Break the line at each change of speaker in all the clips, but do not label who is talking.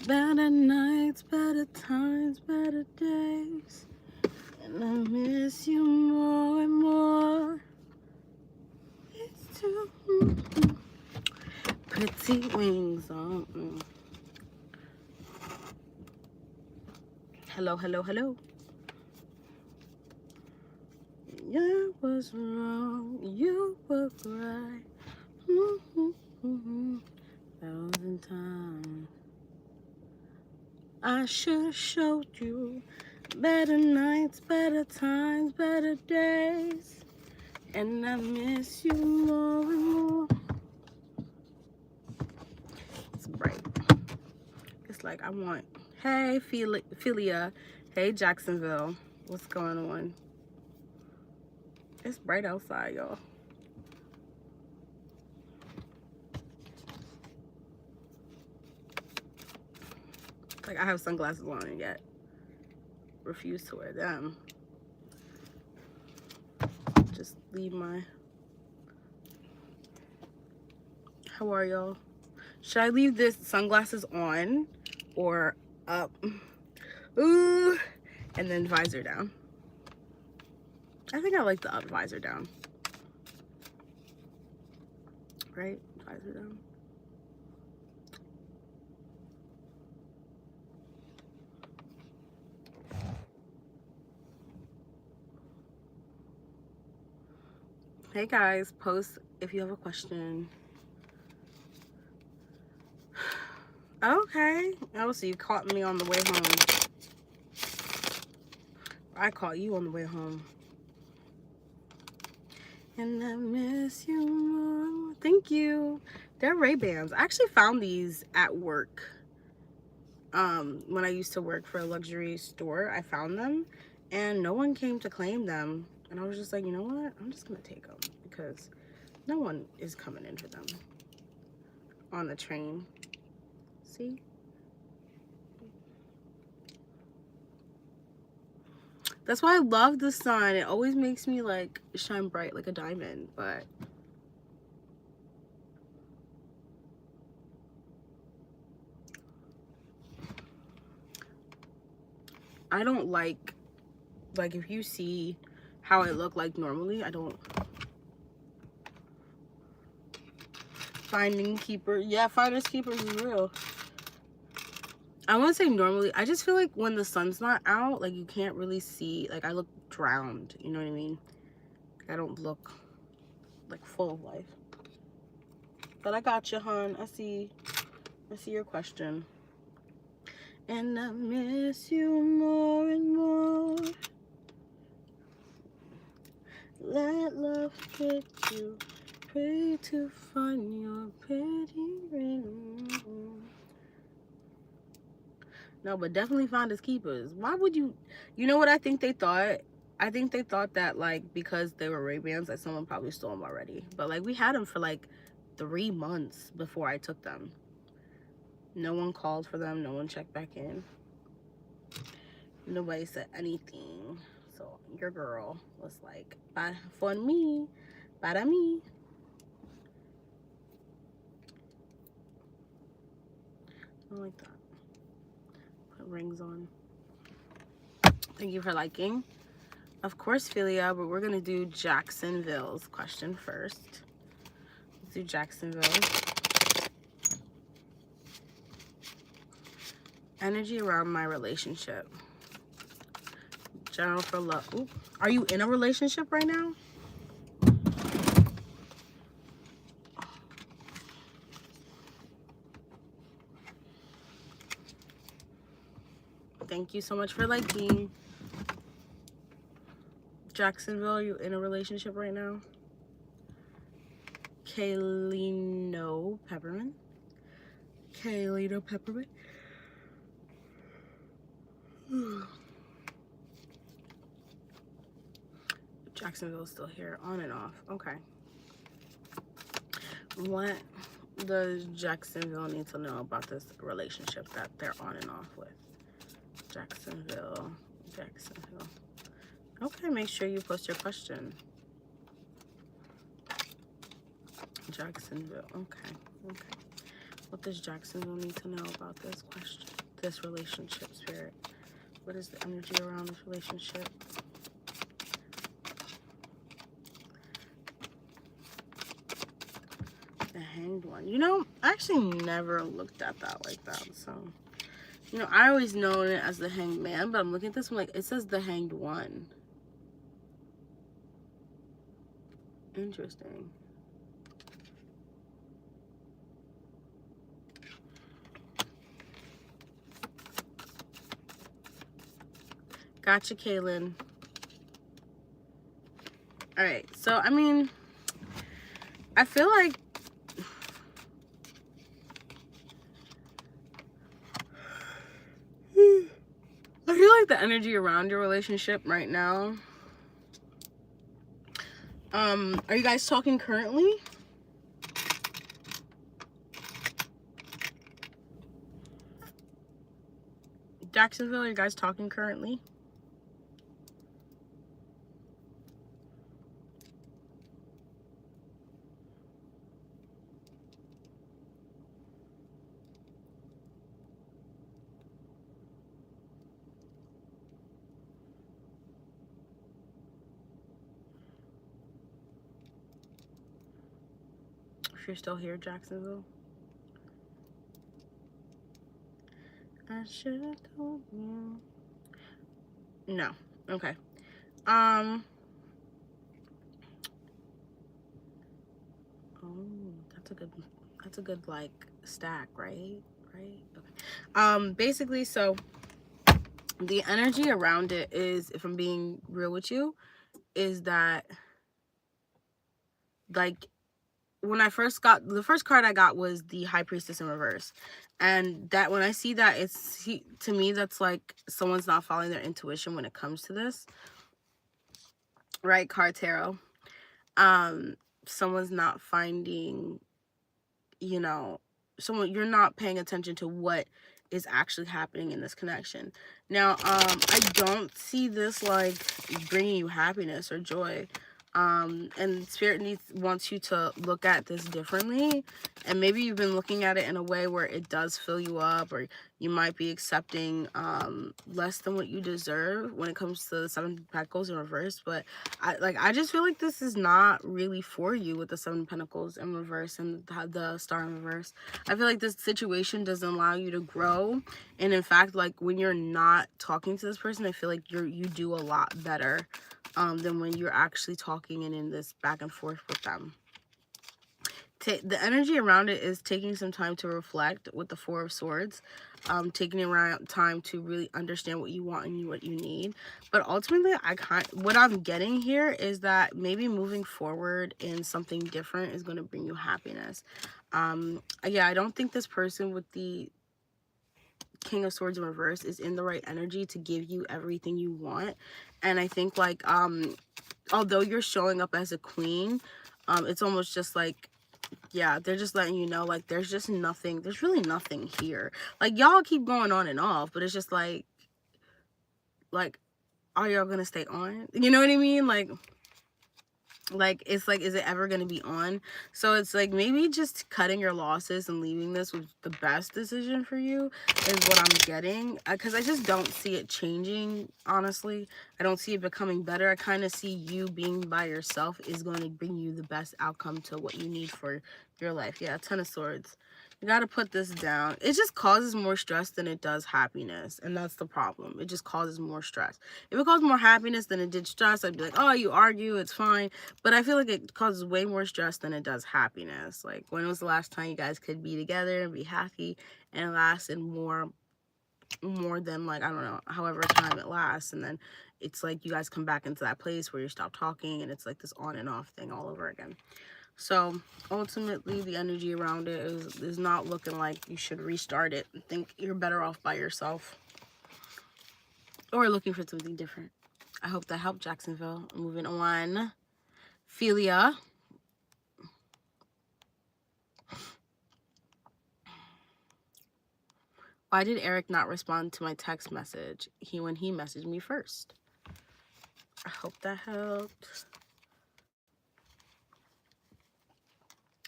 Better nights, better times, better days. And I miss you more and more. It's too pretty wings on. Hello, hello, hello. I was wrong, you were right. 1,000 times. I should have showed you better nights, better times, better days. And I miss you more and more. It's bright. It's like I want, hey, Philia. Hey, Jacksonville. What's going on? It's bright outside, y'all. Like I have sunglasses on and yet refuse to wear them. Just leave my... How are y'all? Should I leave this sunglasses on or up? Ooh, and then visor down. I think I like the up, visor down. Right? Visor down. Hey guys, post if you have a question. Okay. Oh, so you caught me on the way home. I caught you on the way home. And I miss you more. Thank you. They're Ray-Bans. I actually found these at work. When I used to work for a luxury store, I found them and no one came to claim them. And I was just like, you know what? I'm just gonna take them because no one is coming in for them on the train. See? That's why I love the sun. It always makes me like shine bright like a diamond, but I don't like if you see how I look like normally, I don't. Finding keeper. Yeah, finders keepers is real. I want to say normally. I just feel like when the sun's not out, like you can't really see. Like I look drowned. You know what I mean? I don't look like full of life. But I got you, hon. I see your question. And I miss you more and more. Let love get you. Pray to find your pretty ring. No, but definitely finders keepers. Why would you? You know what I think they thought? I think they thought that like because they were Ray-Bans that someone probably stole them already. But like we had them for like 3 months before I took them. No one called for them. No one checked back in. Nobody said anything. So your girl was like, for me, para mí. I don't like that. Put rings on. Thank you for liking. Of course, Philia, but we're gonna do Jacksonville's question first. Let's do Jacksonville. Energy around my relationship. General for love. Ooh. Are you in a relationship right now? Thank you so much for liking. Jacksonville, are you in a relationship right now? Kaylino Peppermint. Kaylino Peppermint. Jacksonville's still here, on and off. Okay. What does Jacksonville need to know about this relationship that they're on and off with? Jacksonville. Okay, make sure you post your question. Jacksonville. Okay. What does Jacksonville need to know about this question? this relationship, Spirit? What is the energy around this relationship? The Hanged One. You know, I actually never looked at that like that. So, you know, I always known it as the Hanged Man, but I'm looking at this one like, it says the Hanged One. Interesting. Gotcha, Kaylin. All right, so I mean, I feel like the energy around your relationship right now. Are you guys talking currently? Jacksonville, are you guys talking currently? If you're still here, Jacksonville. I should have told you. No. Okay. Oh, that's a good like stack, right? Right? Okay. Basically, so the energy around it is, if I'm being real with you, is that like when I first got the first card I got was the High Priestess in reverse, and that when I see that, it's to me that's like someone's not following their intuition when it comes to this, right? Card tarot. Someone's not finding, you know, you're not paying attention to what is actually happening in this connection. Now, I don't see this like bringing you happiness or joy. And Spirit wants you to look at this differently, and maybe you've been looking at it in a way where it does fill you up, or you might be accepting less than what you deserve when it comes to the Seven of Pentacles in reverse. But I just feel like this is not really for you with the Seven of Pentacles in reverse and the Star in reverse. I feel like this situation doesn't allow you to grow, and in fact, like when you're not talking to this person, I feel like you do a lot better than when you're actually talking and in this back and forth with them. The energy around it is taking some time to reflect with the Four of Swords, taking around time to really understand what you want and what you need. But ultimately, what I'm getting here is that maybe moving forward in something different is going to bring you happiness. Yeah, I don't think this person with the King of Swords in reverse is in the right energy to give you everything you want. And I think like although you're showing up as a queen, it's almost just like, yeah, they're just letting you know, like, there's really nothing here. Like, y'all keep going on and off, but it's just like, are y'all gonna stay on? You know what I mean? Like it's like, is it ever going to be on? So it's like, maybe just cutting your losses and leaving this was the best decision for you is what I'm getting, because I just don't see it changing. Honestly, I don't see it becoming better. I kind of see you being by yourself is going to bring you the best outcome to what you need for your life. Yeah, Ten of Swords. You got to put this down. It just causes more stress than it does happiness. And that's the problem. It just causes more stress. If it caused more happiness than it did stress, I'd be like, oh, you argue, it's fine. But I feel like it causes way more stress than it does happiness. Like, when was the last time you guys could be together and be happy and last in more than, like, I don't know, however time it lasts. And then it's like you guys come back into that place where you stop talking, and it's like this on and off thing all over again. So ultimately, the energy around it is not looking like you should restart it. I think you're better off by yourself or looking for something different. I hope that helped, Jacksonville. Moving on. Philia. Why did Eric not respond to my text message when he messaged me first? I hope that helped.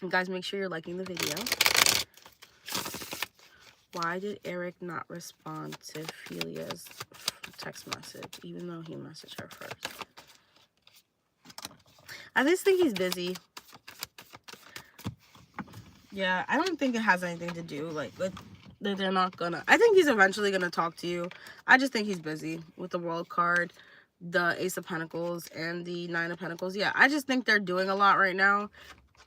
And guys, make sure you're liking the video. Why did Eric not respond to Felia's text message, even though he messaged her first? I just think he's busy. Yeah, I don't think it has anything to do, like, with that they're not gonna... I think he's eventually gonna talk to you. I just think he's busy with the World card, the Ace of Pentacles, and the Nine of Pentacles. Yeah, I just think they're doing a lot right now.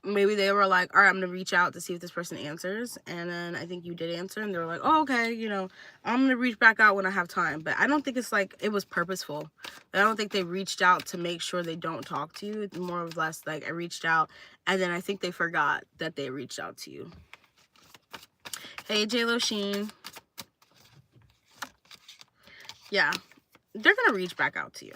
Maybe they were like, all right, I'm gonna reach out to see if this person answers, and then I think you did answer, and they were like, oh, okay, you know, I'm gonna reach back out when I have time. But I don't think it's like it was purposeful. I don't think they reached out to make sure they don't talk to you. It's more or less like I reached out, and then I think they forgot that they reached out to you. Hey, J-Lo Sheen. Yeah, they're gonna reach back out to you.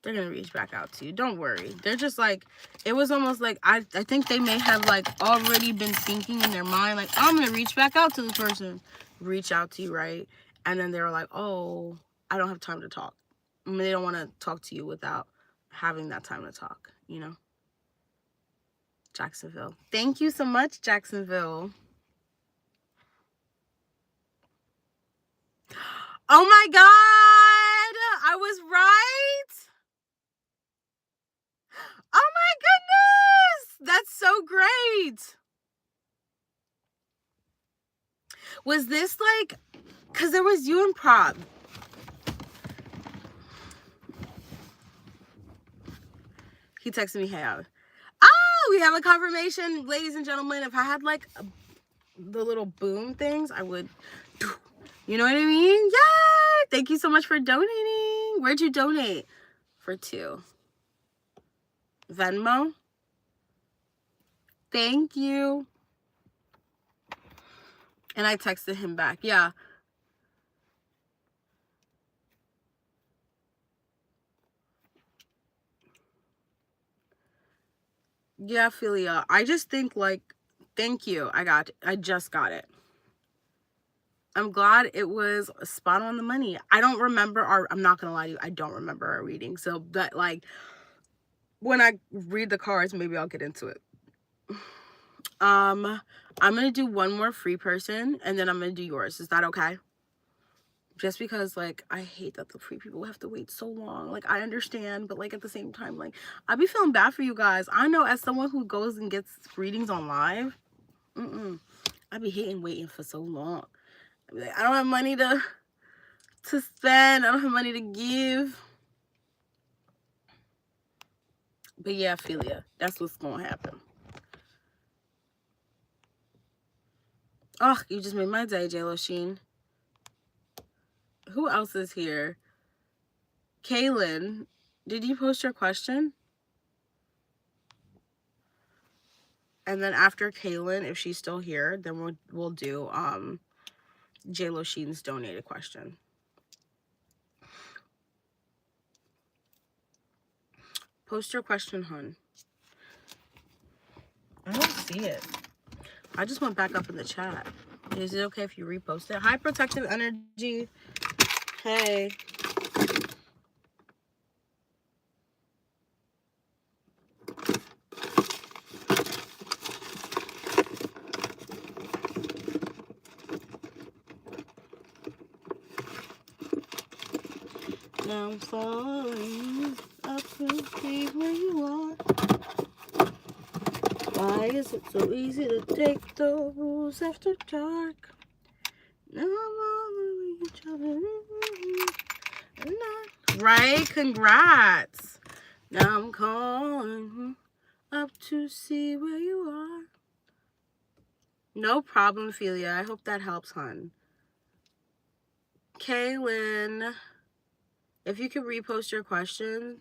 They're gonna reach back out to you. Don't worry. They're just like, it was almost like, I think they may have like already been thinking in their mind, like, I'm gonna reach back out to this person. Reach out to you, right? And then they were like, oh, I don't have time to talk. I mean, they don't want to talk to you without having that time to talk, you know? Jacksonville. Thank you so much, Jacksonville. Oh my God! I was right! Oh my goodness! That's so great! Was this like, because there was you and Prop. He texted me, hey, we have a confirmation, ladies and gentlemen. If I had like the little boom things, I would, you know what I mean? Yay! Thank you so much for donating. Where'd you donate? For 2. Venmo? Thank you. And I texted him back. Yeah. Yeah, Philia. I just think like, thank you. I just got it. I'm glad it was spot on the money. I don't remember I'm not gonna lie to you, I don't remember our reading. So that, like, when I read the cards, maybe I'll get into it. I'm gonna do one more free person, and then I'm gonna do yours. Is that okay? Just because, like, I hate that the free people have to wait so long. Like, I understand, but, like, at the same time, like, I be feeling bad for you guys. I know as someone who goes and gets readings on live, I be hating waiting for so long. I be like, I don't have money to spend. I don't have money to give. But yeah, Philia, that's what's gonna happen. Oh, you just made my day, J-Lo Sheen. Who else is here? Kaylin, did you post your question? And then after Kaylin, if she's still here, then we'll do J-Lo Sheen's donated question. Post your question, hun. I don't see it. I just went back up in the chat. Is it okay if you repost it? Hi, protective energy. Hey. Now I'm falling up to see where you are. Why is it so easy to take those after dark? Now I'm each other. Right? Congrats. Now I'm calling up to see where you are. No problem, Philia. I hope that helps, hon. Kaylin, if you could repost your question.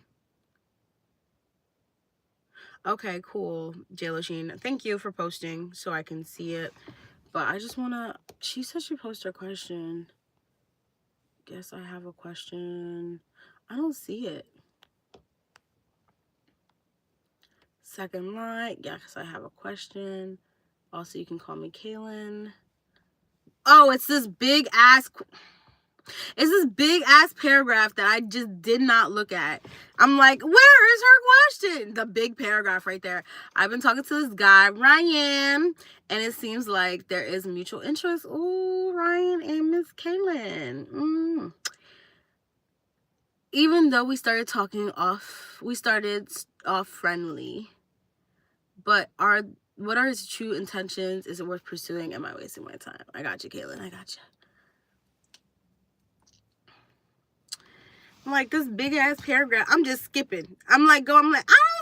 Okay, cool. J-Lo Sheen, thank you for posting so I can see it. But I just want to... She said she posted her question. Guess I have a question. I don't see it. Second line. Yes, I have a question. Also, you can call me Kaylin. Oh, it's this big ass... It's this big ass paragraph that I just did not look at. I'm like, where is her question? The big paragraph right there. I've been talking to this guy, Ryan, and it seems like there is mutual interest. Ooh, Ryan and Miss Kaylin. Even though we started off friendly, but what are his true intentions? Is it worth pursuing? Am I wasting my time? I got you, Kaylin. I got you. I'm like, this big ass paragraph, I'm just skipping. I'm like, I don't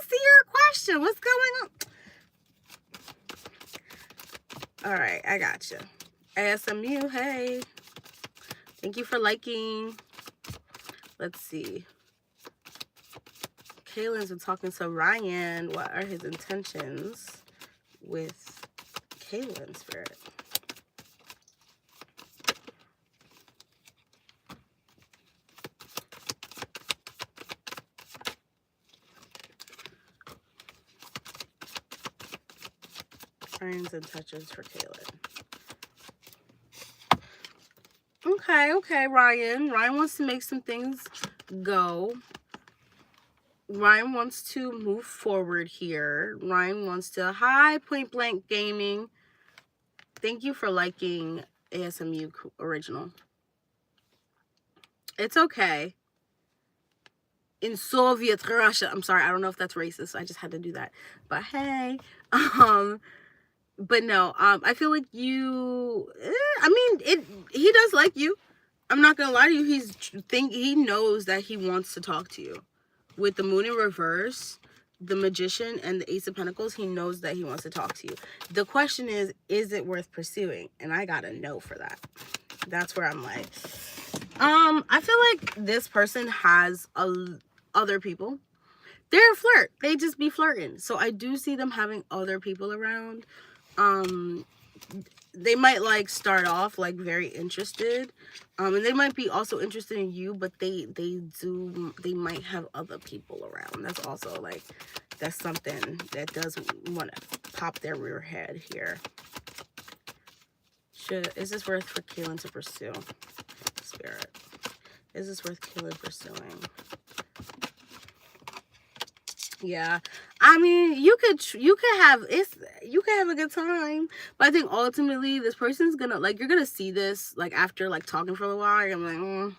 see your question. What's going on? All right, I got you. ASMU, hey. Thank you for liking. Let's see. Kaylin's been talking to Ryan. What are his intentions with Kaylin, Spirit? Ryan's intentions for Kaylin. Okay, Ryan. Ryan wants to make some things go. Ryan wants to move forward here. Ryan wants to... Hi, Point Blank Gaming. Thank you for liking ASMU Original. It's okay. In Soviet Russia. I'm sorry, I don't know if that's racist. I just had to do that. But hey. But no, I feel like you... he does like you. I'm not gonna lie to you. He knows that he wants to talk to you. With the Moon in reverse, the Magician, and the Ace of Pentacles, he knows that he wants to talk to you. The question is it worth pursuing? And I got a no for that. That's where I'm like, I feel like this person has other people. They're a flirt. They just be flirting. So I do see them having other people around. They might like start off like very interested, and they might be also interested in you, but they might have other people around. That's also like, that's something that does want to pop their rear head here. Is this worth for Kaylin to pursue? Spirit, is this worth Kaylin pursuing? Yeah, I mean, you could have a good time, but I think ultimately this person's gonna like, you're gonna see this like after like talking for a while. I'm like,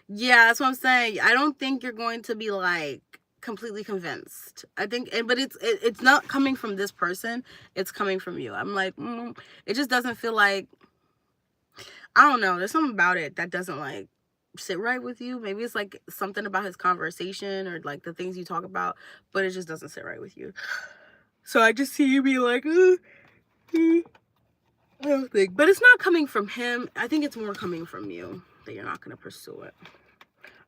yeah, that's what I'm saying. I don't think you're going to be like completely convinced. I think, but it's not coming from this person. It's coming from you. I'm like, it just doesn't feel like, I don't know. There's something about it that doesn't like sit right with you. Maybe it's like something about his conversation or like the things you talk about, but it just doesn't sit right with you. So I just see you be like, I don't think, but it's not coming from him. I think it's more coming from you that you're not going to pursue it.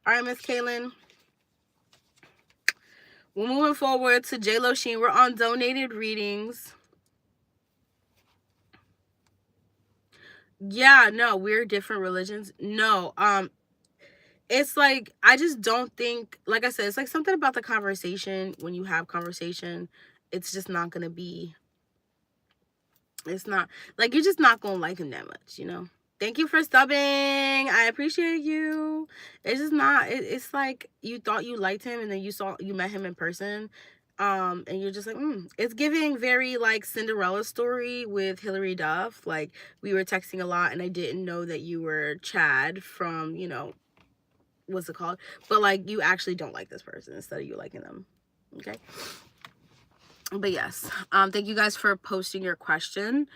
All right, Miss Kaylin. We're moving forward to J-Lo Sheen. We're on donated readings. Yeah, no, we're different religions. No, it's like, I just don't think, like I said, it's like something about the conversation. When you have conversation, it's just not gonna be, it's not like, you're just not gonna like him that much, you know. Thank you for subbing. I appreciate you. It's just not, it's like you thought you liked him, and then you met him in person, and you're just like, it's giving very like Cinderella story with Hilary Duff. Like, we were texting a lot and I didn't know that you were Chad from, you know, what's it called, but like, you actually don't like this person instead of you liking them. Okay, but yes, thank you guys for posting your question.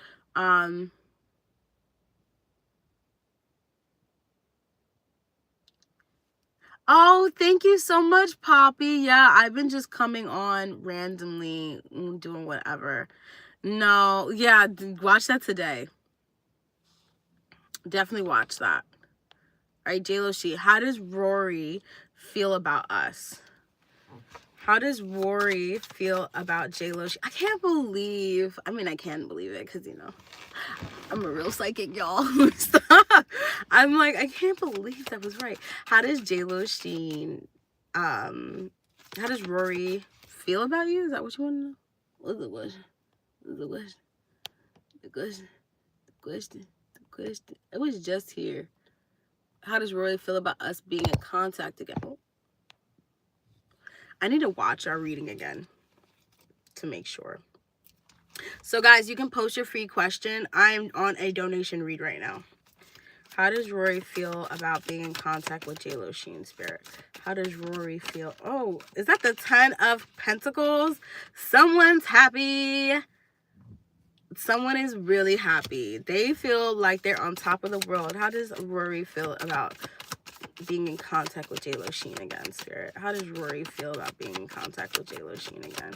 Oh, thank you so much, Poppy. Yeah, I've been just coming on randomly, doing whatever. No, yeah, watch that today. Definitely watch that. All right, J-Lo She, how does Rory feel about us? How does Rory feel about J-Lo? I can't believe, I mean, I can believe it because, you know, I'm a real psychic, y'all. I'm like, I can't believe that was right. How does J-Lo Sheen, how does Rory feel about you? Is that what you want to know? What's the question? What's the question? The question? The question? question. It was just here. How does Rory feel about us being in contact again? Oh. I need to watch our reading again to make sure. So guys, you can post your free question. I'm on a donation read right now. How does Rory feel about being in contact with J-Lo Sheen Spirit? How does Rory feel? Oh, is that the 10 of Pentacles? Someone's happy. Someone is really happy. They feel like they're on top of the world. How does Rory feel about being in contact with J-Lo Sheen again, Spirit? How does Rory feel about being in contact with J-Lo Sheen again?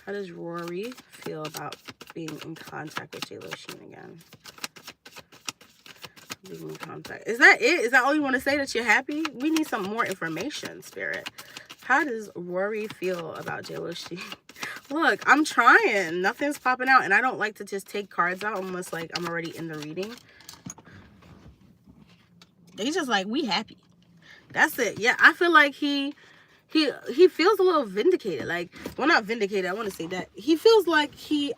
How does Rory feel about being in contact with J-Lo Sheen again? Being in contact. Is that it? Is that all you want to say, that you're happy? We need some more information, Spirit. How does Rory feel about J-Lo Sheen? Look, I'm trying. Nothing's popping out. And I don't like to just take cards out unless, like, I'm already in the reading. He's just like, we happy. That's it. Yeah, I feel like he feels a little vindicated. Like, well, not vindicated. I want to say that. He feels like he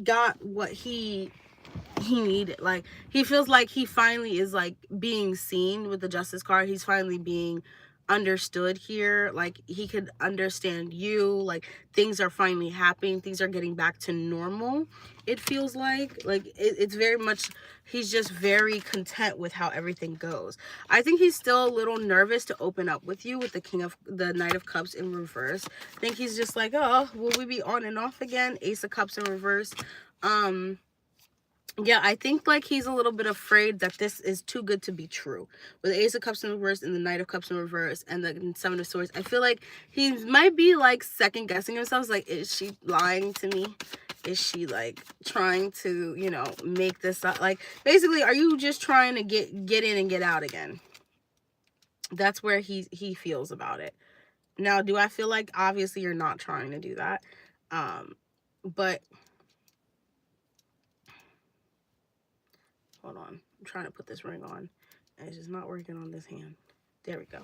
got what he needed. Like, he feels like he finally is, like, being seen with the Justice card. He's finally being understood here. Like, he could understand you. Like, things are finally happening. Things are getting back to normal. It feels like it's very much, he's just very content with how everything goes. I think he's still a little nervous to open up with you with the Knight of Cups in reverse. I think he's just like, oh, will we be on and off again? Ace of Cups in reverse. Yeah, I think, like, he's a little bit afraid that this is too good to be true. With the Ace of Cups in reverse and the Knight of Cups in reverse and the Seven of Swords, I feel like he might be, like, second guessing himself. Like, is she lying to me? Is she, like, trying to, you know, make this up? Like, basically, are you just trying to get in and get out again? That's where he feels about it. Now, do I feel like, obviously, you're not trying to do that? But hold on. I'm trying to put this ring on. And it's just not working on this hand. There we go.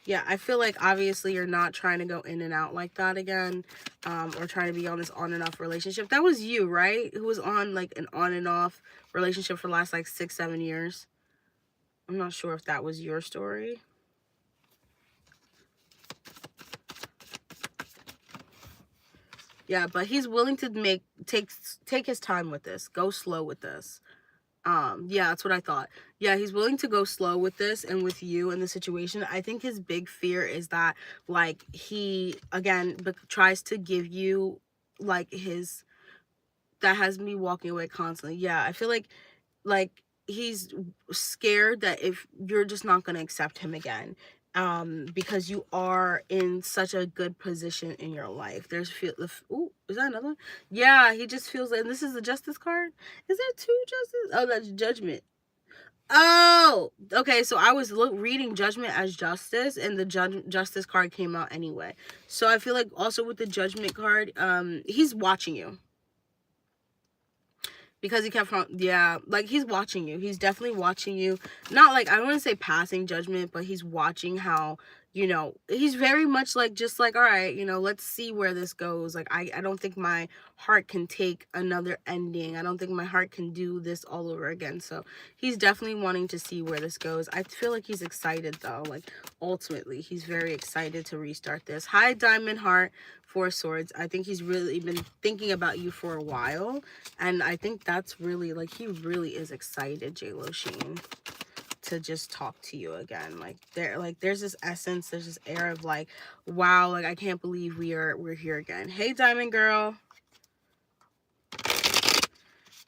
Yeah, I feel like, obviously, you're not trying to go in and out like that again. Or trying to be on this on and off relationship. That was you, right? Who was on, like, an on and off relationship for the last, like, 6-7 years. I'm not sure if that was your story. Yeah, but he's willing to take his time with this. Go slow with this. Yeah, that's what I thought. Yeah, he's willing to go slow with this and with you in the situation. I think his big fear is that, like, he, again, tries to give you, like, that has me walking away constantly. Yeah, I feel like, he's scared that if you're just not going to accept him again, because you are in such a good position in your life. Ooh, is that another one? Yeah, he just feels like, and this is the Justice card. Is there 2 Justice? Oh, that's Judgment. Oh, okay. So I was reading Judgment as Justice, and the Justice card came out anyway. So I feel like also with the Judgment card, he's watching you. Because he kept on, yeah, like, he's watching you. He's definitely watching you. Not, like, I don't want to say passing judgment, but he's watching how, you know, he's very much, like, just like, all right, you know, let's see where this goes. Like, I don't think my heart can take another ending. I don't think my heart can do this all over again. So he's definitely wanting to see where this goes. I feel like he's excited, though. Like, ultimately, he's very excited to restart this. High Diamond Heart, 4 Swords. I think he's really been thinking about you for a while. And I think that's really, like, he really is excited, J-Lo Sheen, to just talk to you again. Like, there's this essence, there's this air of, like, wow, like, I can't believe we're here again. Hey, Diamond Girl.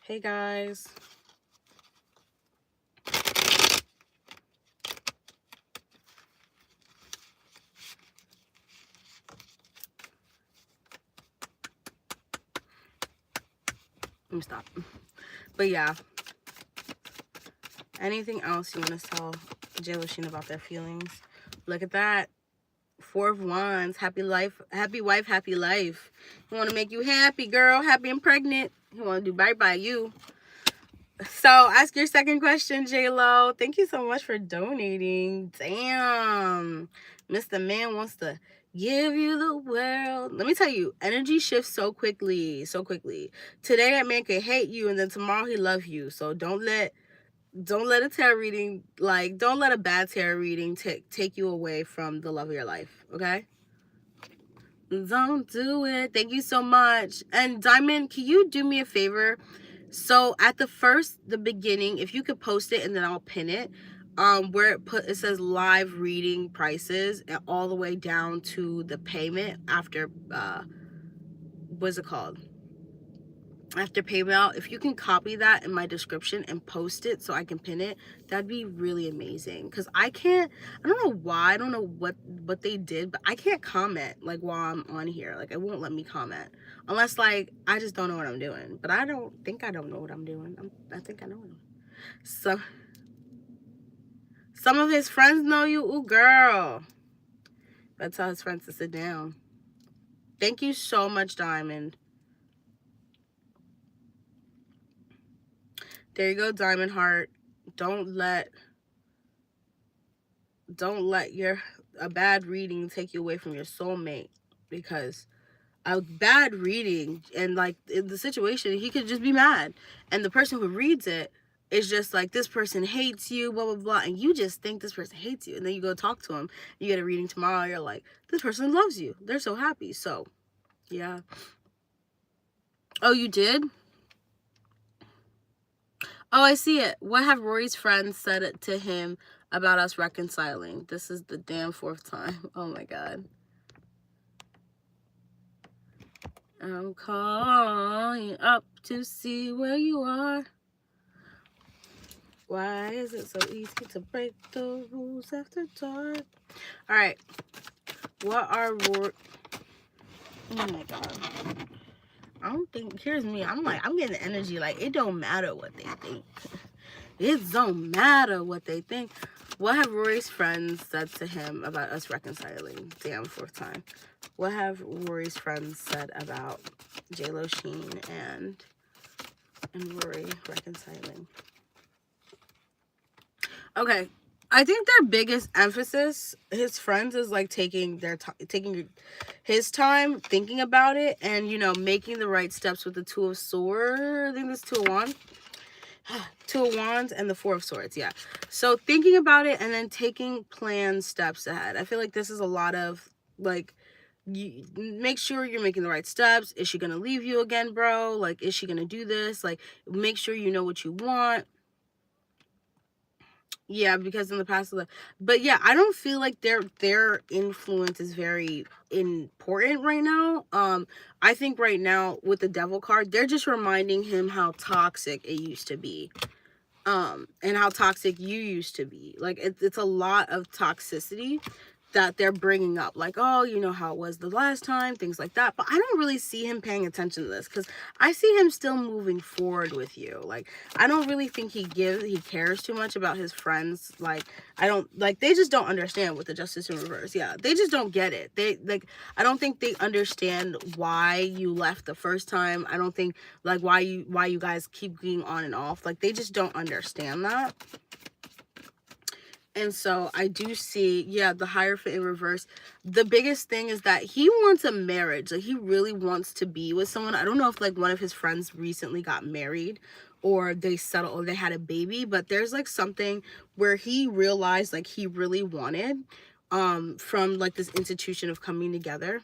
Hey, guys. Let me stop. But yeah, anything else you want to tell J-Lo Sheen about their feelings? Look at that. 4 of Wands. Happy life, happy wife, happy life. He want to make you happy, girl. Happy and pregnant. He want to do bye-bye you. So ask your second question, J-Lo. Thank you so much for donating. Damn. Mr. Man wants to Give you the world. Let me tell you, energy shifts so quickly, so quickly. Today that man could hate you, and then tomorrow he love you. So don't let a tarot reading, like, don't let a bad tarot reading take you away from the love of your life. Okay? Don't do it. Thank you so much. And Diamond, can you do me a favor? So at the beginning, if you could post it and then I'll pin it, where it says live reading prices and all the way down to the payment after what's it called? After payment, if you can copy that in my description and post it so I can pin it, that'd be really amazing. Because I don't know why, I don't know what they did, but I can't comment like while I'm on here. Like, it won't let me comment unless, like, I just don't know what I'm doing. But I don't think I don't know what I'm doing. I think I know what I'm doing. So some of his friends know you. Ooh, girl. That's tell his friends to sit down. Thank you so much, Diamond. There you go, Diamond Heart. Don't let a bad reading take you away from your soulmate, because a bad reading and, like, in the situation, he could just be mad, and the person who reads it is just like, this person hates you, blah blah blah, and you just think this person hates you, and then you go talk to him, you get a reading tomorrow, you're like, this person loves you, they're so happy. So yeah. Oh, you did? Oh, I see it. What have Rory's friends said it to him about us reconciling? This is the damn 4th time. Oh my god. I'm calling up to see where you are. Why is it so easy to break the rules after dark? All right. What are Rory... Oh my god. I don't think... Here's me. I'm getting the energy. Like, it don't matter what they think. It don't matter what they think. What have Rory's friends said to him about us reconciling? Damn, 4th time. What have Rory's friends said about J-Lo, Sheen, and Rory reconciling? Okay, I think their biggest emphasis, his friends, is like taking his time thinking about it, and, you know, making the right steps with the 2 of Swords. I think this 2 of Wands. 2 of Wands and the 4 of Swords, yeah. So thinking about it and then taking planned steps ahead. I feel like this is a lot of, like, you make sure you're making the right steps. Is she gonna leave you again, bro? Like, is she gonna do this? Like, make sure you know what you want. Yeah, because in the past, but yeah, I don't feel like their influence is very important right now. I think right now with the Devil card, they're just reminding him how toxic it used to be. And how toxic you used to be. Like, it's a lot of toxicity that they're bringing up, like, oh, you know how it was the last time, things like that. But I don't really see him paying attention to this, because I see him still moving forward with you. Like, I don't really think he cares too much about his friends. Like, they just don't understand with the Justice in reverse. Yeah, they just don't get it. I don't think they understand why you left the first time. I don't think, like, why you guys keep being on and off. Like, they just don't understand that. And so I do see, yeah, the Hierophant in reverse. The biggest thing is that he wants a marriage. Like, he really wants to be with someone. I don't know if, like, one of his friends recently got married, or they settled, or they had a baby. But there's, like, something where he realized, like, he really wanted from, like, this institution of coming together.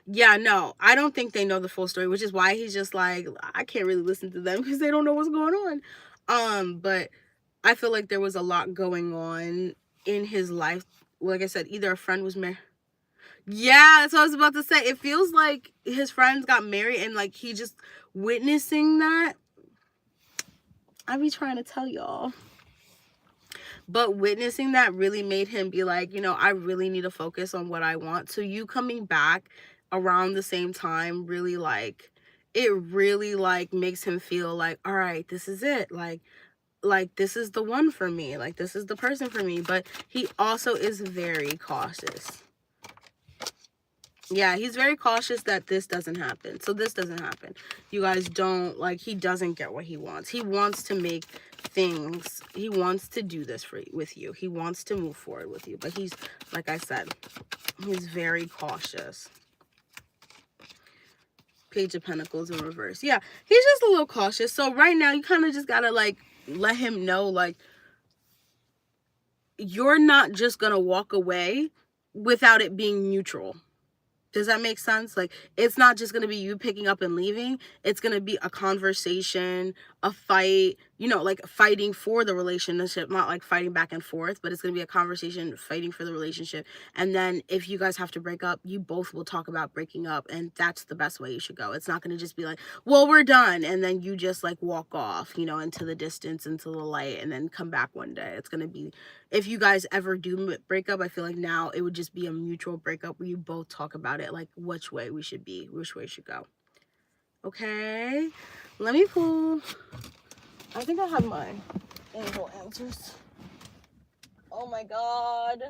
Yeah, no, I don't think they know the full story, which is why he's just like, I can't really listen to them because they don't know what's going on. But I feel like there was a lot going on in his life. Like I said, either a friend was married. Yeah, that's what I was about to say. It feels like his friends got married, and, like, he just witnessing that. I be trying to tell y'all. But witnessing that really made him be like, you know, I really need to focus on what I want. So you coming back around the same time really, like, it really, like, makes him feel like, all right, this is it. Like, this is the one for me. Like, this is the person for me. But he also is very cautious. Yeah, he's very cautious that this doesn't happen. So this doesn't happen. You guys don't, like, he doesn't get what he wants. He wants to make things, he wants to do this with you. He wants to move forward with you. But he's, like I said, he's very cautious. Page of Pentacles in reverse. Yeah, he's just a little cautious. So right now, you kind of just got to, like, let him know, like, you're not just going to walk away without it being neutral. Does that make sense? Like, it's not just going to be you picking up and leaving. It's going to be a conversation, a fight, you know, like fighting for the relationship, not like fighting back and forth, but it's going to be a conversation, fighting for the relationship. And then if you guys have to break up, you both will talk about breaking up. And that's the best way you should go. It's not going to just be like, well, we're done. And then you just like walk off, you know, into the distance, into the light, and then come back one day. It's going to be, if you guys ever do break up, I feel like now it would just be a mutual breakup where you both talk about it, like which way we should be, which way should go. Okay, let me pull. I think I have my angel answers. Oh my God.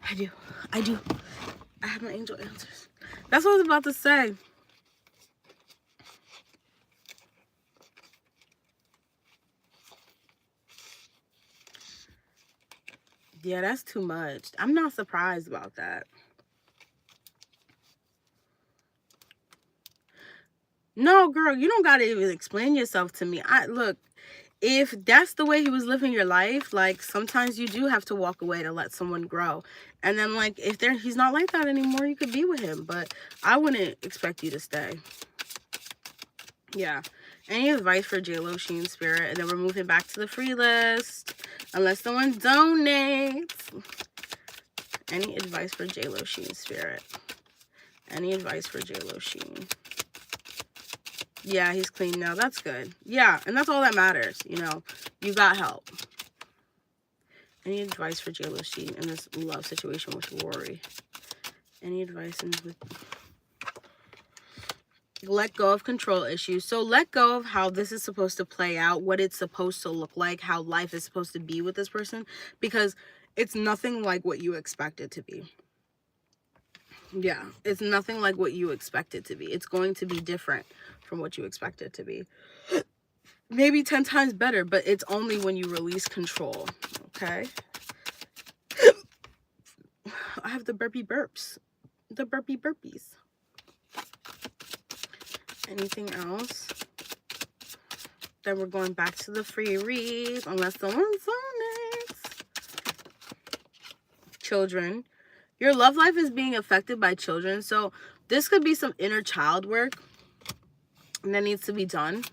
I do. I have my angel answers. That's what I was about to say. Yeah, that's too much. I'm not surprised about that. No, girl, you don't gotta even explain yourself to me. Look, if that's the way he was living your life, like sometimes you do have to walk away to let someone grow. And then like if he's not like that anymore, you could be with him. But I wouldn't expect you to stay. Yeah. Any advice for J-Lo, Sheen, Spirit? And then we're moving back to the free list. Unless someone donates. Any advice for J-Lo, Sheen, Spirit? Any advice for J-Lo, Sheen? Yeah, he's clean now. That's good. Yeah, and that's all that matters, you know. You got help. Any advice for J-Lo, Sheen in this love situation with Rory? Any advice with... Let go of control issues. So let go of how this is supposed to play out, what it's supposed to look like, how life is supposed to be with this person, because it's nothing like what you expect it to be. Yeah, it's nothing like what you expect it to be. It's going to be different from what you expect it to be. Maybe 10 times better, but it's only when you release control. Okay? I have the burpee burps. The burpee burpees. Anything else? Then we're going back to the free reads, unless someone's on next. Children. Your love life is being affected by children. So this could be some inner child work that needs to be done.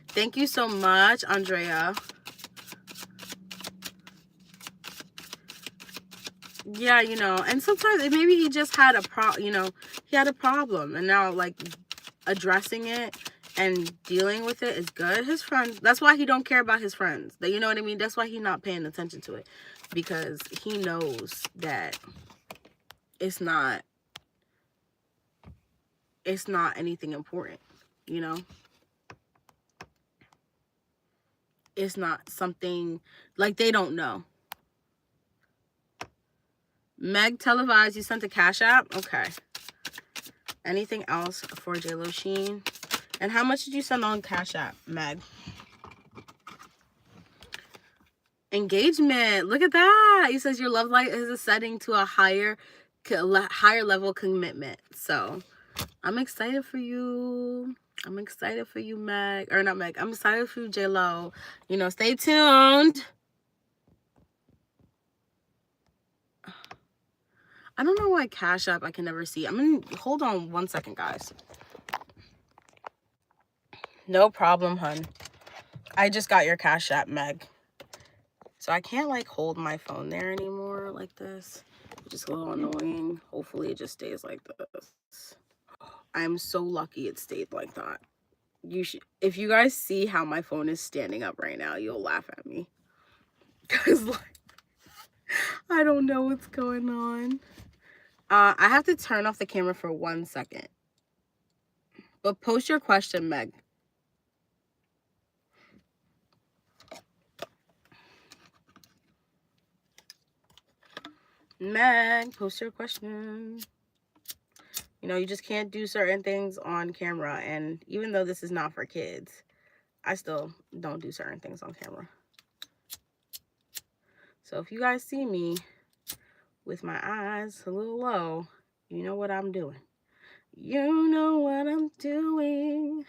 Thank you so much, Andrea. Yeah, you know, and sometimes maybe he just had a he had a problem, and now like addressing it and dealing with it is good. His friends, that's why he don't care about his friends. You know what I mean? That's why he's not paying attention to it, because he knows that it's not anything important, you know? It's not something like they don't know. Meg, televised, you sent a Cash App? Okay. Anything else for J-Lo, Sheen? And how much did you send on Cash App, Meg? Engagement. Look at that. He says your love life is ascending to a higher level commitment. So I'm excited for you. I'm excited for you, Meg. Or not Meg. I'm excited for you, J-Lo. You know, stay tuned. I don't know why Cash App I can never see. I'm going to hold on 1 second, guys. No problem, hun. I just got your Cash App, Meg. So I can't like hold my phone there anymore like this. It's just a little annoying. Hopefully it just stays like this. I'm so lucky it stayed like that. You should, if you guys see how my phone is standing up right now, you'll laugh at me. Cause like, I don't know what's going on. I have to turn off the camera for 1 second. But post your question, Meg. Meg, post your question. You know, you just can't do certain things on camera. And even though this is not for kids, I still don't do certain things on camera. So if you guys see me with my eyes a little low, you know what I'm doing. You know what I'm doing.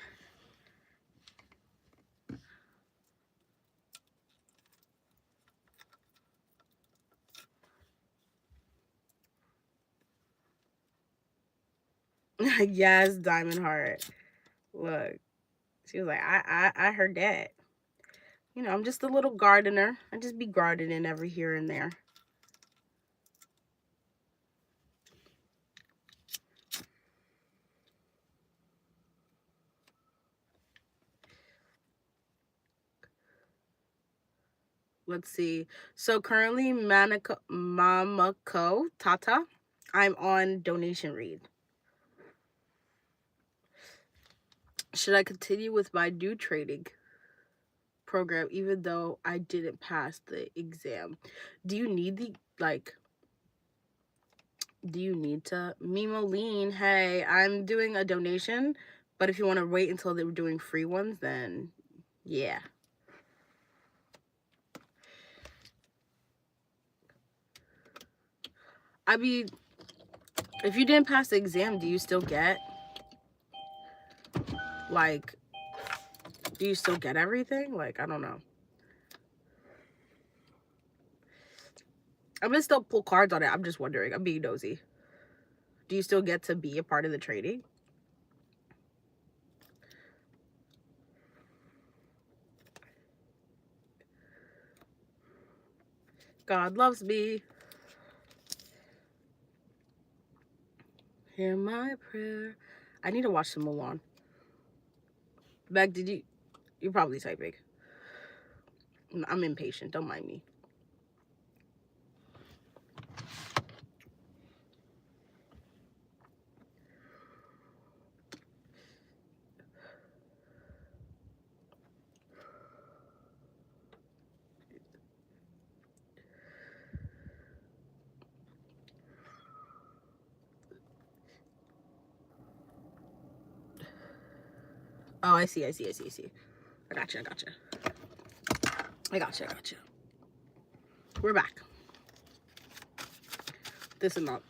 Yes, Diamond Heart. Look, she was like, I heard that. You know, I'm just a little gardener. I just be gardening every here and there. Let's see. So currently, Mamako Tata, I'm on donation read. Should I continue with my new trading program even though I didn't pass the exam? Do you need the, like, do you need to? Mimoline, hey, I'm doing a donation, but if you want to wait until they were doing free ones, then yeah. I mean, if you didn't pass the exam, do you still get, like, do you still get everything? Like, I don't know. I'm gonna still pull cards on it. I'm just wondering. I'm being nosy. Do you still get to be a part of the trading? God loves me. Hear my prayer. I need to watch some Mulan. Meg, did you? You're probably typing. I'm impatient. Don't mind me. Oh, I see. I gotcha. I gotcha. We're back. This is not.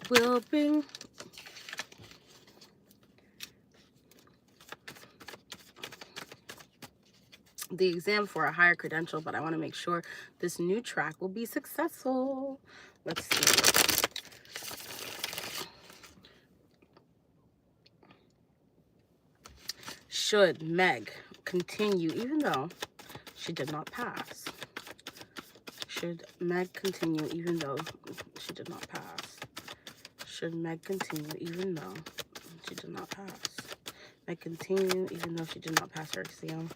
Will bring. The exam for a higher credential, but I want to make sure this new track will be successful. Let's see. Should Meg continue even though she did not pass? Should Meg continue even though she did not pass? Should Meg continue even though she did not pass? Meg continue even though she did not pass her exam?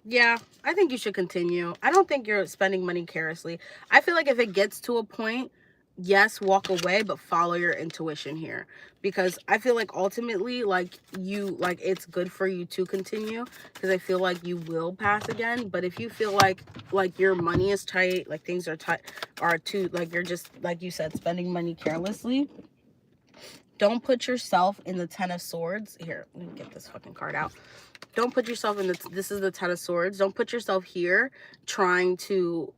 Yeah, I think you should continue. I don't think you're spending money carelessly. I feel like if it gets to a point, yes, walk away, but follow your intuition here. Because I feel like ultimately, like, it's good for you to continue. Because I feel like you will pass again. But if you feel like your money is tight, like things are tight, like you're just, like you said, spending money carelessly, don't put yourself in the 10 of Swords. Here, let me get this fucking card out. Don't put yourself in this is the 10 of Swords. Don't put yourself here trying to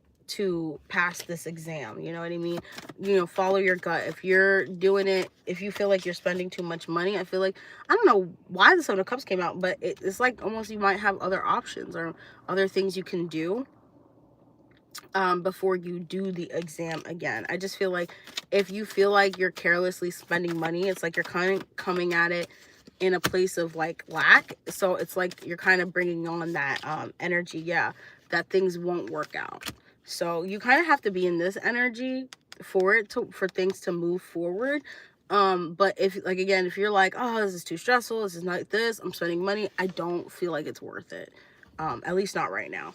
pass this exam. You know what I mean? You know, follow your gut. If you're doing it, if you feel like you're spending too much money, I feel like, I don't know why the Seven of Cups came out, but it's like almost you might have other options or other things you can do before you do the exam again. I just feel like if you feel like you're carelessly spending money, it's like you're kind of coming at it in a place of like lack. So it's like you're kind of bringing on that energy, yeah, that things won't work out. So you kind of have to be in this energy for things to move forward. But if, like, again, if you're like, oh, this is too stressful, this is not this, I'm spending money, I don't feel like it's worth it. At least not right now.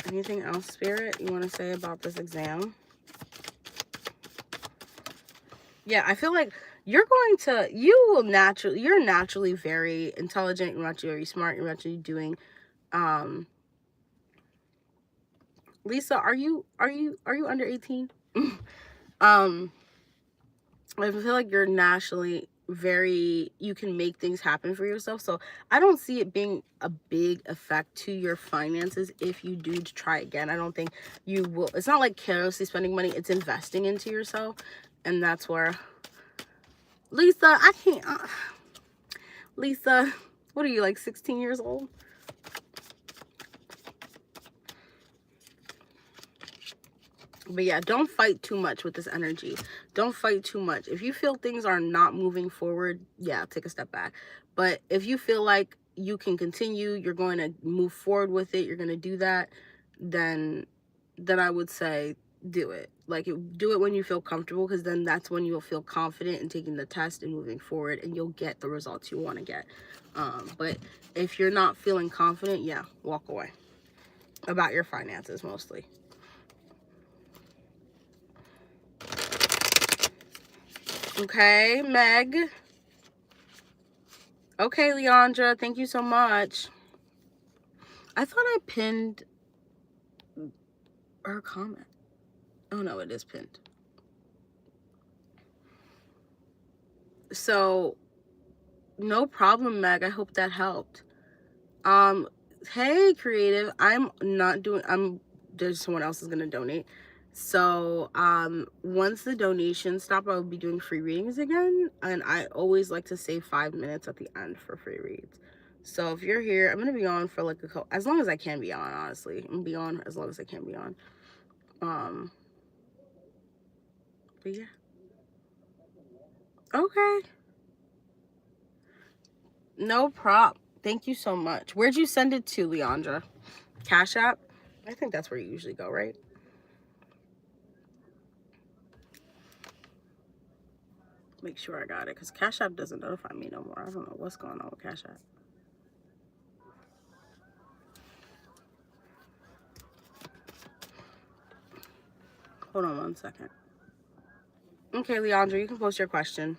Anything else, Spirit, you want to say about this exam? Yeah, I feel like you're naturally very intelligent, you're naturally very smart, you're naturally doing, Lisa, are you under 18? I feel like you're naturally very, you can make things happen for yourself. So I don't see it being a big effect to your finances if you do try again. I don't think you will. It's not like carelessly spending money. It's investing into yourself. And that's where, Lisa, I can't. Lisa, what are you, like 16 years old? But yeah, don't fight too much with this energy. Don't fight too much. If you feel things are not moving forward, yeah, take a step back. But if you feel like you can continue, you're going to move forward with it, you're going to do that, then I would say do it. Like, do it when you feel comfortable, because then that's when you'll feel confident in taking the test and moving forward, and you'll get the results you want to get. But if you're not feeling confident, yeah, walk away. About your finances mostly. Okay, Meg. Okay, Leandra, thank you so much. I thought I pinned her comment. Oh no, it is pinned. So, no problem, Meg. I hope that helped. Hey, creative. There's someone else is gonna donate. So, once the donations stop, I'll be doing free readings again. And I always like to save 5 minutes at the end for free reads. So if you're here, I'm gonna be on for like as long as I can be on, honestly. I'm gonna be on as long as I can be on. But yeah. Okay. No prop. Thank you so much. Where'd you send it to, Leandra? Cash App? I think that's where you usually go, right? Make sure I got it, because Cash App doesn't notify me no more. I don't know what's going on with Cash App. Hold on 1 second. Okay, Leandra, you can post your question.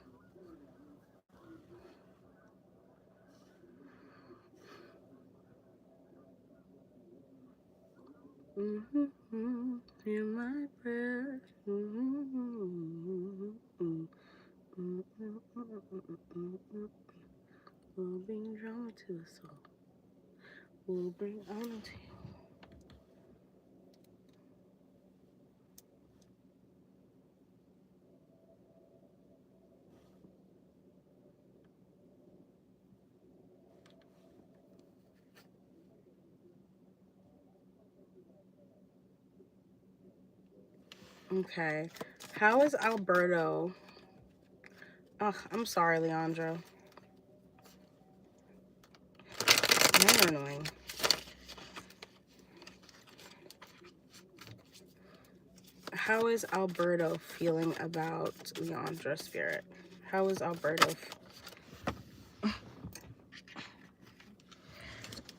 You're my breath. We'll bring drama to the soul. We'll bring honor to you. Okay. How is Alberto? Ugh, I'm sorry, Leandra. You're annoying. How is Alberto feeling about Leandra, Spirit? How is Alberto?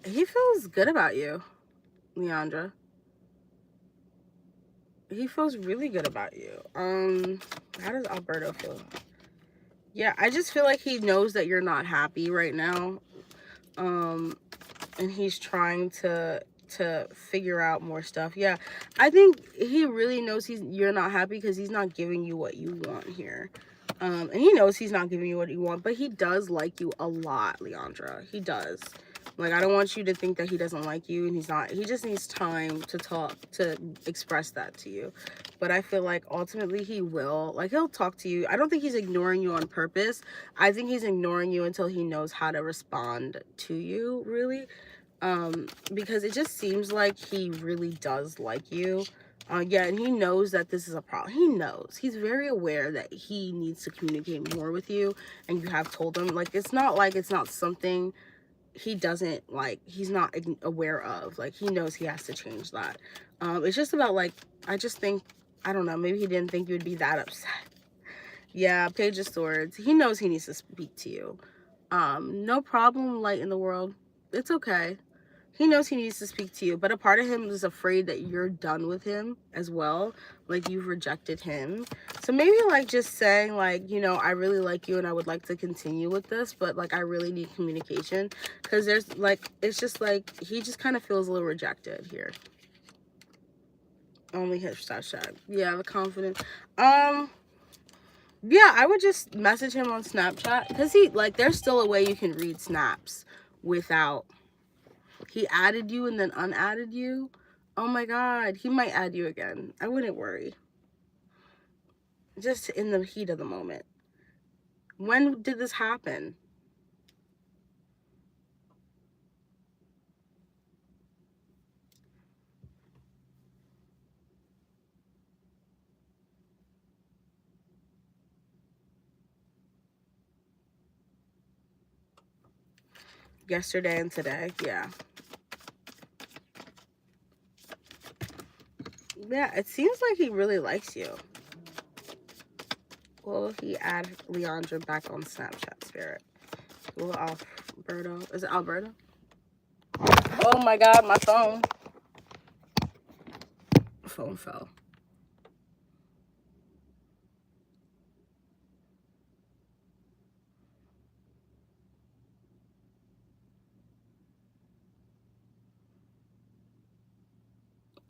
He feels good about you, Leandra. He feels really good about you. How does Alberto feel? Yeah, I just feel like he knows that you're not happy right now. And he's trying to figure out more stuff. Yeah, I think he really knows you're not happy because he's not giving you what you want here. And he knows he's not giving you what you want, but he does like you a lot, Leandra. He does. Like, I don't want you to think that he doesn't like you, and he's not. He just needs time to talk, to express that to you. But I feel like ultimately he will. Like, he'll talk to you. I don't think he's ignoring you on purpose. I think he's ignoring you until he knows how to respond to you, really. Because it just seems like he really does like you. Yeah, and he knows that this is a problem. He knows. He's very aware that he needs to communicate more with you, and you have told him. Like, it's not like it's not something he doesn't, like, he's not aware of. Like, he knows he has to change that. It's just about, like, I just think, I don't know, maybe he didn't think you would be that upset. Yeah, Page of Swords. He knows he needs to speak to you. No problem, light in the world. It's okay. He knows he needs to speak to you, but a part of him is afraid that you're done with him as well. Like, you've rejected him. So maybe, like, just saying, like, you know, I really like you and I would like to continue with this, but, like, I really need communication. Because there's, like, it's just, like, he just kind of feels a little rejected here. Only hit shot. Yeah, the confidence. Yeah, I would just message him on Snapchat. Because he, like, there's still a way you can read snaps without... He added you and then unadded you. Oh my God, he might add you again. I wouldn't worry. Just in the heat of the moment. When did this happen? Yesterday and today, yeah. Yeah, it seems like he really likes you. Will he add Leandra back on Snapchat, Spirit? Will Alberto? Is it Alberto? Oh my God, my phone. Phone fell.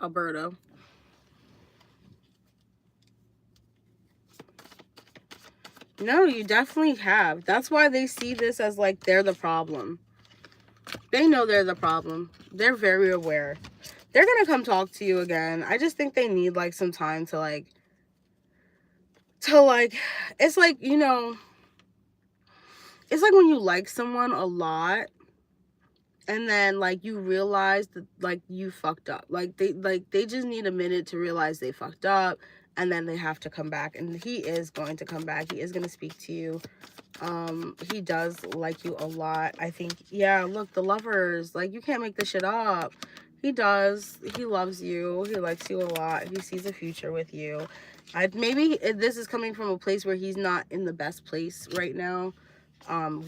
Alberto. No, you definitely have. That's why they see this as like they're the problem. They know they're the problem. They're very aware. They're gonna come talk to you again. I just think they need like some time to like it's like, you know, it's like when you like someone a lot and then like you realize that like you fucked up. Like they just need a minute to realize they fucked up, and then they have to come back, and he is going to come back. He is going to speak to you. He does like you a lot. I think, yeah, look, the lovers, like, you can't make this shit up. He does. He loves you. He likes you a lot. He sees a future with you. Maybe this is coming from a place where he's not in the best place right now.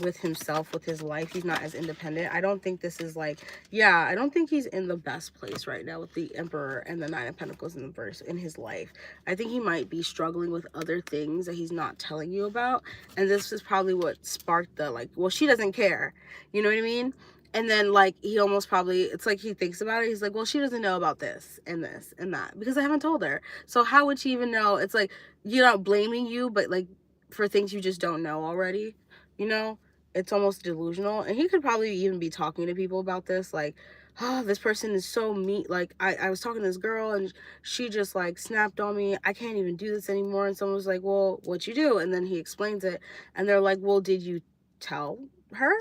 With himself, with his life. He's not as independent. I don't think this is like, yeah, I don't think he's in the best place right now with the Emperor and the Nine of Pentacles in the verse in his life. I think he might be struggling with other things that he's not telling you about. And this is probably what sparked the, like, well, she doesn't care. You know what I mean? And then, like, he almost probably, it's like he thinks about it. He's like, well, she doesn't know about this and that because I haven't told her. So how would she even know? It's like, you're not blaming you, but, like, for things you just don't know already. You know, it's almost delusional. And he could probably even be talking to people about this, like, oh, this person is so mean. Like, I was talking to this girl and she just like snapped on me. I can't even do this anymore. And someone was like, well, what you do? And then he explains it, and they're like, well, did you tell her?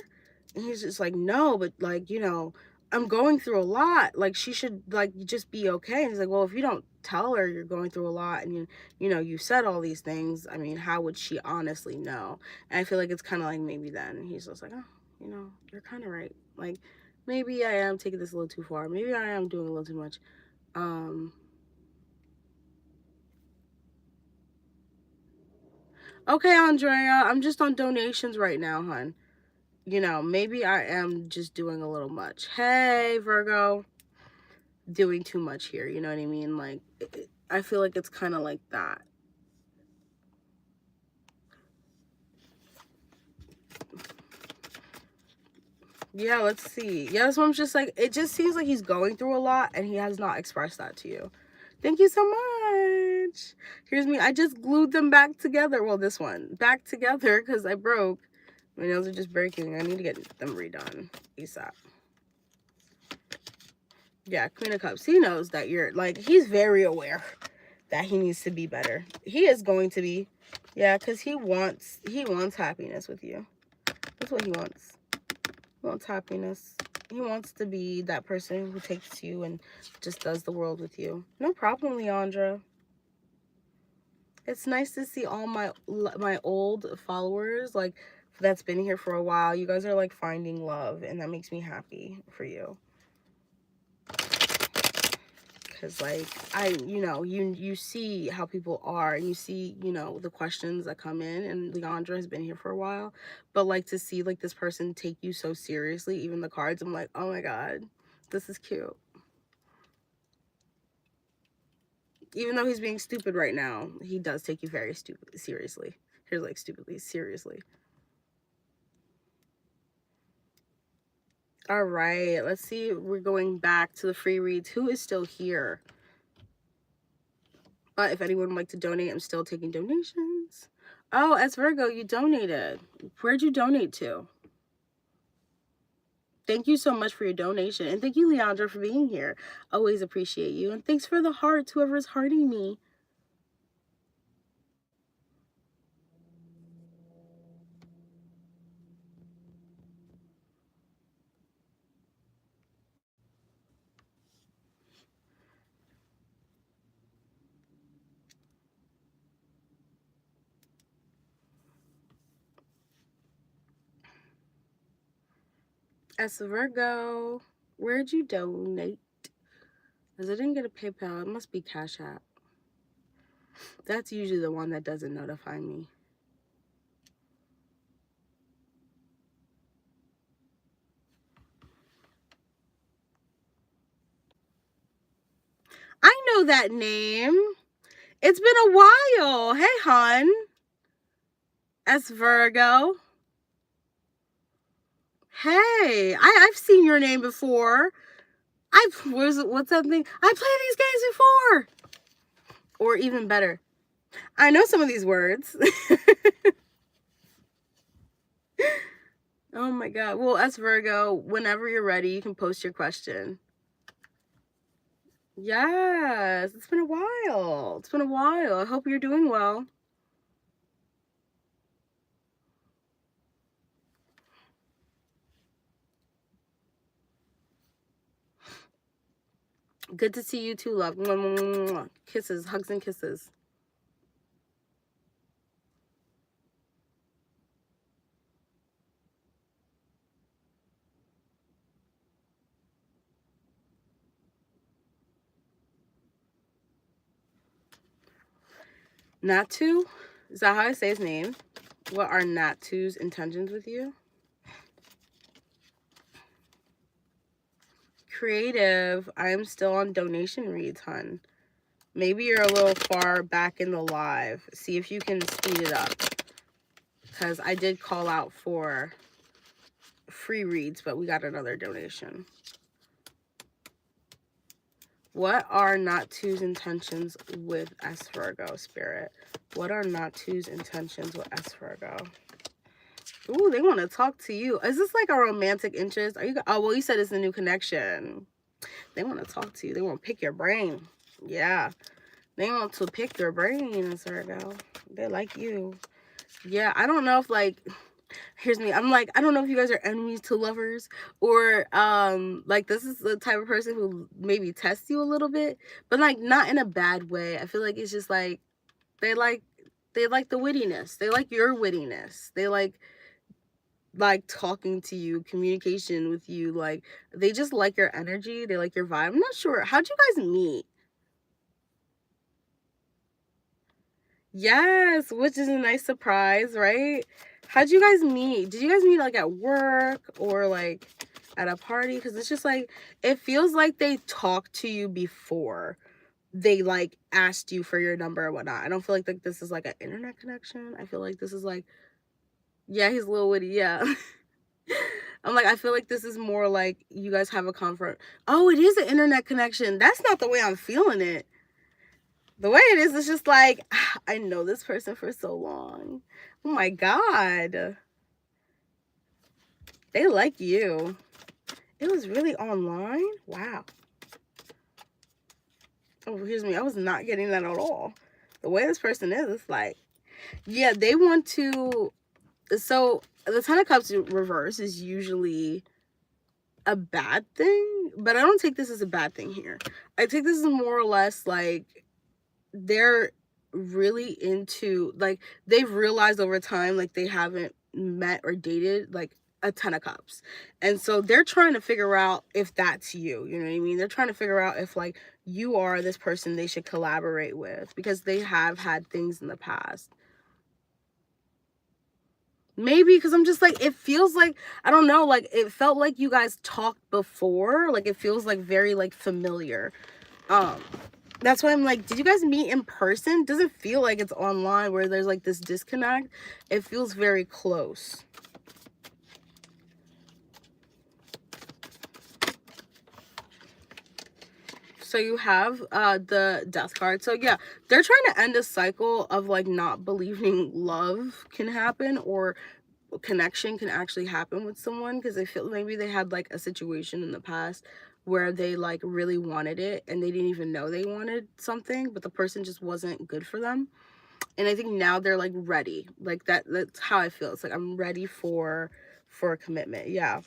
And he's just like, no, but like, you know, I'm going through a lot. Like, she should like just be okay. And he's like, well, if you don't tell her you're going through a lot and you know, you said all these things, I mean, how would she honestly know? And I feel like it's kind of like maybe then he's just like, oh, you know, you're kind of right. Like, maybe I am taking this a little too far. Maybe I am doing a little too much. Okay, Andrea, I'm just on donations right now, hun. You know, maybe I am just doing a little much. Hey, Virgo. Doing too much here, you know what I mean? Like, I feel like it's kind of like that. Yeah, let's see. Yeah, this one's just like, it just seems like he's going through a lot and he has not expressed that to you. Thank you so much. Here's me. I just glued them back together. Well, this one back together because I broke. My nails are just breaking. I need to get them redone ASAP. Yeah, Queen of Cups. He knows that you're like, he's very aware that he needs to be better. He is going to be. Yeah, because he wants happiness with you. That's what he wants. He wants happiness. He wants to be that person who takes you and just does the world with you. No problem, Leandra. It's nice to see all my old followers, like, that's been here for a while. You guys are like finding love, and that makes me happy for you. Because like, you know, you see how people are, and you see, you know, the questions that come in, and Leandra has been here for a while, but like to see like this person take you so seriously, even the cards, I'm like, oh my God, This is cute. Even though he's being stupid right now, he does take you very seriously. Here's like stupidly, seriously. All right, let's see. We're going back to the free reads. Who is still here? But if anyone would like to donate, I'm still taking donations. Oh, as Virgo, you donated. Where'd you donate to? Thank you so much for your donation. And thank you, Leandra, for being here. Always appreciate you. And thanks for the hearts, whoever's hearting me. As Virgo, where'd you donate? Because I didn't get a PayPal. It must be Cash App. That's usually the one that doesn't notify me. I know that name. It's been a while. Hey, hon. As Virgo. Hey, I've seen your name before. What's that thing? I played these games before. Or even better, I know some of these words. Oh my God. Well, as Virgo, whenever you're ready, you can post your question. Yes, it's been a while. It's been a while. I hope you're doing well. Good to see you too, love. Kisses, hugs and kisses. Natu? Is that how I say his name? What are Natu's intentions with you? Creative. I am still on donation reads, hun. Maybe you're a little far back in the live. See if you can speed it up. Because I did call out for free reads, but we got another donation. What are Natu's intentions with S Virgo, Spirit? What are Natu's intentions with S Virgo? Ooh, they want to talk to you. Is this like a romantic interest? Are you? Oh, well, you said it's a new connection. They want to talk to you. They want to pick your brain. Yeah. They want to pick your brain, Virgo. They like you. Yeah, I don't know if like, here's me. I'm like, I don't know if you guys are enemies to lovers or like this is the type of person who maybe tests you a little bit, but like not in a bad way. I feel like it's just like they like the wittiness. They like your wittiness. They like talking to you, communication with you. Like they just like your energy. They like your vibe. I'm not sure. How'd you guys meet? Yes, which is a nice surprise, right? How'd you guys meet? Did you guys meet like at work or like at a party? Because it's just like, it feels like they talked to you before they like asked you for your number or whatnot. I don't feel like this is like an internet connection. I feel like this is like, yeah, he's a little witty, yeah. I'm like, I feel like this is more like you guys have a comfort. Oh, it is an internet connection. That's not the way I'm feeling it. The way it is, it's just like, I know this person for so long. Oh my God. They like you. It was really online? Wow. Oh, here's me. I was not getting that at all. The way this person is, it's like, yeah, they want to. So the Ten of Cups reverse is usually a bad thing, but I don't take this as a bad thing here. I take this as more or less like they're really into, like, they've realized over time like they haven't met or dated like a Ten of Cups, and so they're trying to figure out if that's you. You know what I mean? They're trying to figure out if like you are this person they should collaborate with, because they have had things in the past. Maybe because I'm just like, it feels like, I don't know, like it felt like you guys talked before. Like it feels like very like familiar. That's why I'm like, did you guys meet in person? Doesn't feel like it's online where there's like this disconnect. It feels very close. So you have the Death card. So yeah, they're trying to end a cycle of like not believing love can happen or connection can actually happen with someone, because I feel maybe they had like a situation in the past where they like really wanted it and they didn't even know they wanted something, but the person just wasn't good for them. And I think now they're like ready. Like that's how I feel. It's like I'm ready for a commitment. Yeah.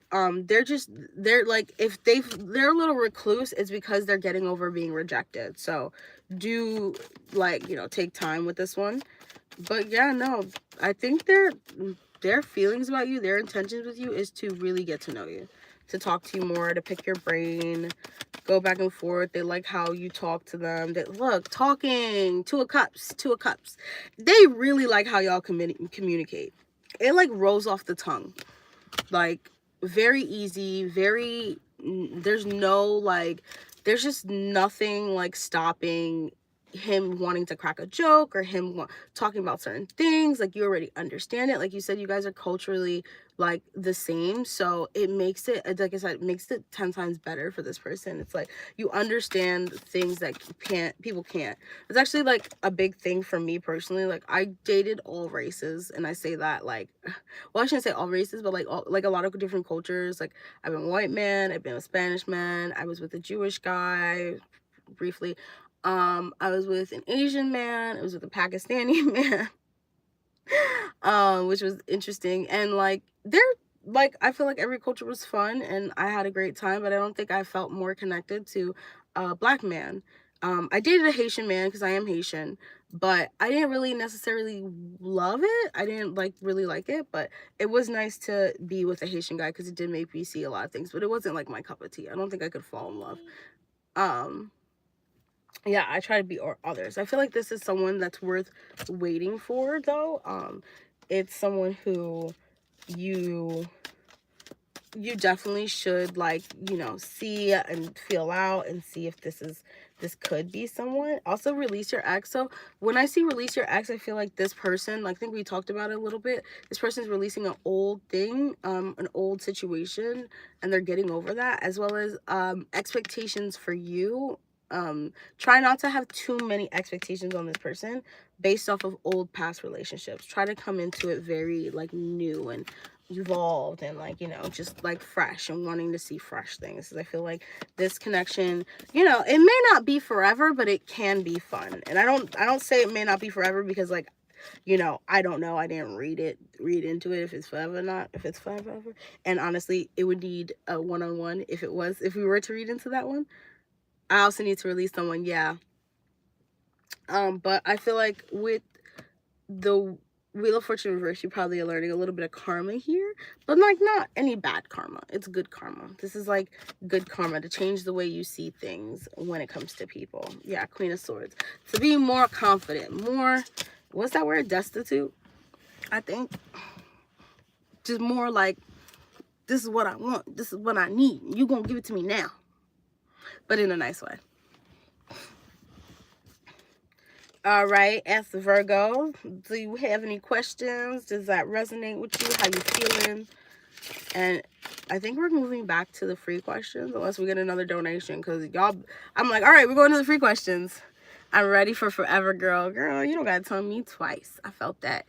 They're like, if they're a little recluse, it's because they're getting over being rejected. So do like, you know, take time with this one. But yeah, no, I think their feelings about you, their intentions with you is to really get to know you, to talk to you more, to pick your brain, go back and forth. They like how you talk to them. They look, talking, two of cups. They really like how y'all communicate. It like rolls off the tongue. Like very easy, very, there's no like, there's just nothing like stopping him wanting to crack a joke or him talking about certain things. Like you already understand it. Like you said, you guys are culturally like the same, so it makes it, like I said, it makes it 10 times better for this person. It's like you understand things that people can't. It's actually like a big thing for me personally. Like I dated all races, and I say that like, well, I shouldn't say all races, but like like a lot of different cultures. Like I've been a white man, I've been a Spanish man, I was with a Jewish guy briefly, I was with an Asian man, I was with a Pakistani man, which was interesting. And like they're like, I feel like every culture was fun and I had a great time, but I don't think I felt more connected to a black man. I dated a Haitian man because I am Haitian, but I didn't really necessarily love it. I didn't like really like it, but it was nice to be with a Haitian guy because it did make me see a lot of things, but it wasn't like my cup of tea. I don't think I could fall in love. Yeah, I try to be others. I feel like this is someone that's worth waiting for though. It's someone who you definitely should like, you know, see and feel out and see if this could be someone. Also release your ex. So when I see release your ex, I feel like this person, like I think we talked about it a little bit, this person's releasing an old thing, an old situation, and they're getting over that, as well as expectations for you. Try not to have too many expectations on this person based off of old past relationships. Try to come into it very like new and evolved and like, you know, just like fresh and wanting to see fresh things. I feel like this connection, you know, it may not be forever, but it can be fun. And I don't say it may not be forever because like, you know, I don't know, I didn't read into it if it's forever or not, if it's forever. And honestly, it would need a one-on-one if we were to read into that one. I also need to release someone, yeah. But I feel like with the Wheel of Fortune reverse, you probably are learning a little bit of karma here, but like not any bad karma. It's good karma. This is like good karma to change the way you see things when it comes to people. Yeah, Queen of Swords. To be more confident, more, what's that word? Destitute, I think. Just more like, this is what I want. This is what I need. You gonna give it to me now. But in a nice way. All right, ask Virgo, do you have any questions? Does that resonate with you? How you feeling? And I think we're moving back to the free questions unless we get another donation, because y'all, I'm like, all right, we're going to the free questions. I'm ready for forever, girl. Girl, you don't gotta tell me twice. I felt that.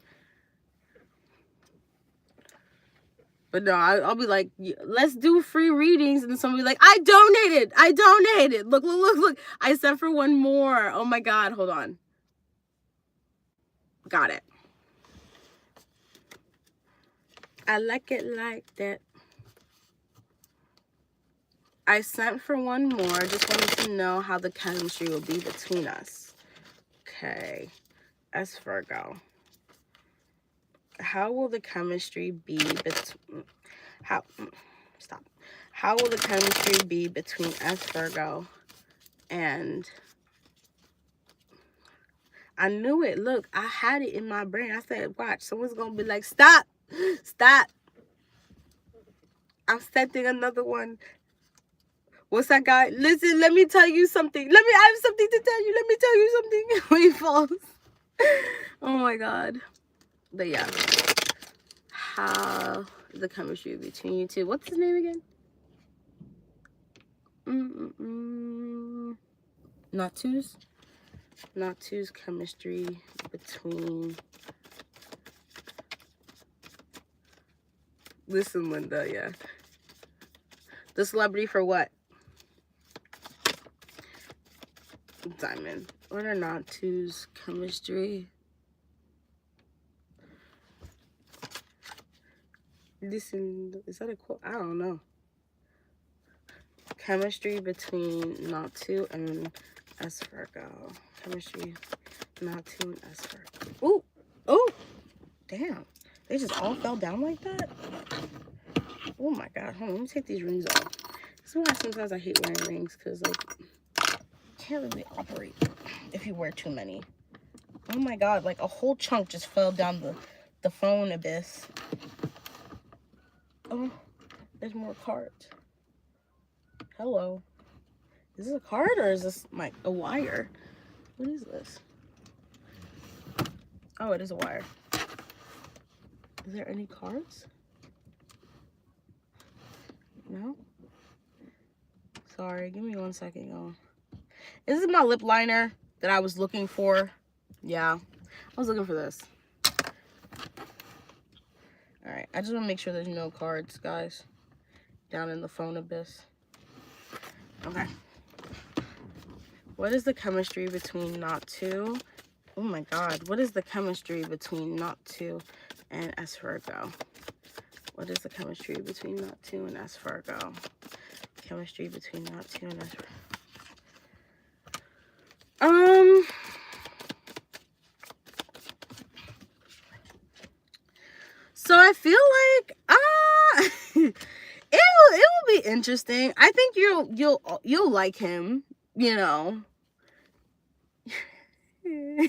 But no, I'll be like, let's do free readings. And then somebody like, I donated. Look. I sent for one more. Oh my God, hold on. Got it. I like it like that. I sent for one more. Just wanted to know how the chemistry will be between us. Okay. As Virgo. How will the chemistry be between... How will the chemistry be between S Virgo and... I knew it. Look, I had it in my brain. I said, watch, someone's going to be like, stop. Stop. I'm setting another one. What's that guy? Listen, let me tell you something. I have something to tell you. Let me tell you something. When he falls. Oh my God. But yeah. How the chemistry between you two. What's his name again? Natu's chemistry between. Listen, Linda, yeah. The celebrity for what? Diamond. What are Natu's chemistry? Listen, is that a quote? I don't know. Chemistry between Natu and S Virgo. Chemistry, Natu and S Virgo. Ooh, oh, damn. They just all fell down like that? Oh my God. Hold on, let me take these rings off. This is why sometimes I hate wearing rings, because, like, you can't really operate if you wear too many. Oh my God, like a whole chunk just fell down the phone abyss. Oh, there's more cards. Hello. Is this a card or is this like a wire? What is this? Oh, it is a wire. Is there any cards? No? Sorry, give me 1 second, y'all. This is my lip liner that I was looking for. Yeah, I was looking for this. Alright, I just want to make sure there's no cards, guys. Down in the phone abyss. Okay. What is the chemistry between Natu? Oh my God. What is the chemistry between Natu and S Virgo? What is the chemistry between Natu and S Virgo? Chemistry between Natu and S Virgo. So I feel like it will be interesting. I think you'll like him, you know. You'll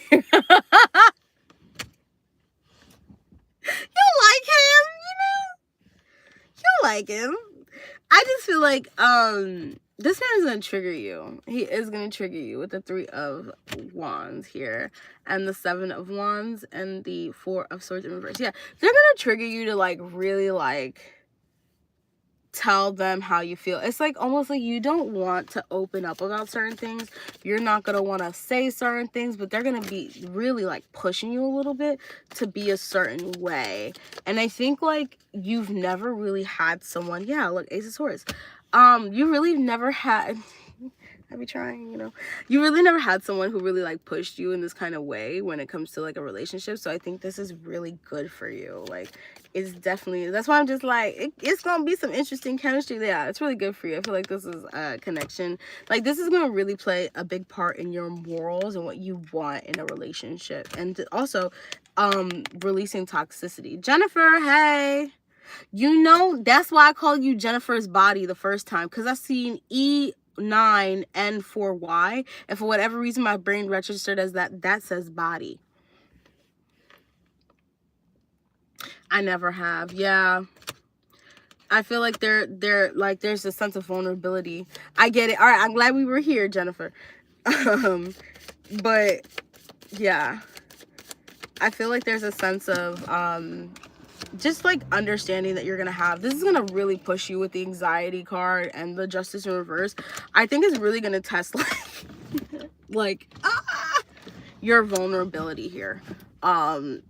like him. I just feel like this man is gonna trigger you. He is gonna trigger you with the 3 of Wands here and the 7 of Wands and the 4 of Swords in reverse. Yeah, they're gonna trigger you to like really like tell them how you feel. It's like almost like you don't want to open up about certain things. You're not gonna want to say certain things, but they're gonna be really like pushing you a little bit to be a certain way. And I think like you've never really had someone, yeah, look, Ace of Swords. You really never had I be trying, you know. You really never had someone who really like pushed you in this kind of way when it comes to like a relationship. So I think this is really good for you. Like it's definitely, that's why I'm just like it's gonna be some interesting chemistry. Yeah, it's really good for you. I feel like this is a connection. Like this is gonna really play a big part in your morals and what you want in a relationship, and also releasing toxicity. Jennifer, hey. You know, that's why I called you Jennifer's body the first time, because I seen E9N4Y, and for whatever reason my brain registered as that says body. I never have. Yeah, I feel like they're like there's a sense of vulnerability. I get it. All right, I'm glad we were here, Jennifer. But yeah, I feel like there's a sense of just like understanding that you're gonna have. This is gonna really push you with the anxiety card and the Justice in reverse. I think it's really gonna test like your vulnerability here, and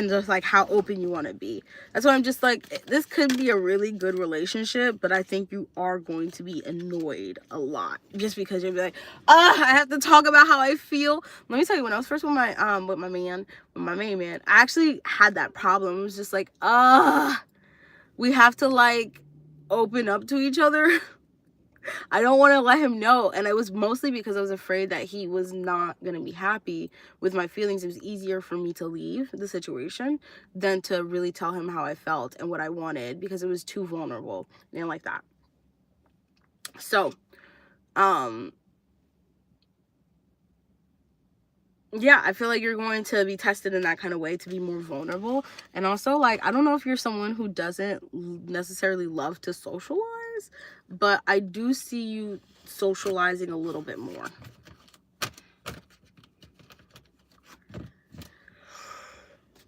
just like how open you want to be. That's why I'm just like, this could be a really good relationship, but I think you are going to be annoyed a lot just because you'll be like, I have to talk about how I feel. Let me tell you, when I was first with my main man, I actually had that problem. It was just like, we have to like open up to each other. I don't want to let him know. And it was mostly because I was afraid that he was not going to be happy with my feelings. It was easier for me to leave the situation than to really tell him how I felt and what I wanted, because it was too vulnerable. I didn't like that. So, yeah, I feel like you're going to be tested in that kind of way to be more vulnerable. And also, like, I don't know if you're someone who doesn't necessarily love to socialize, but I do see you socializing a little bit more.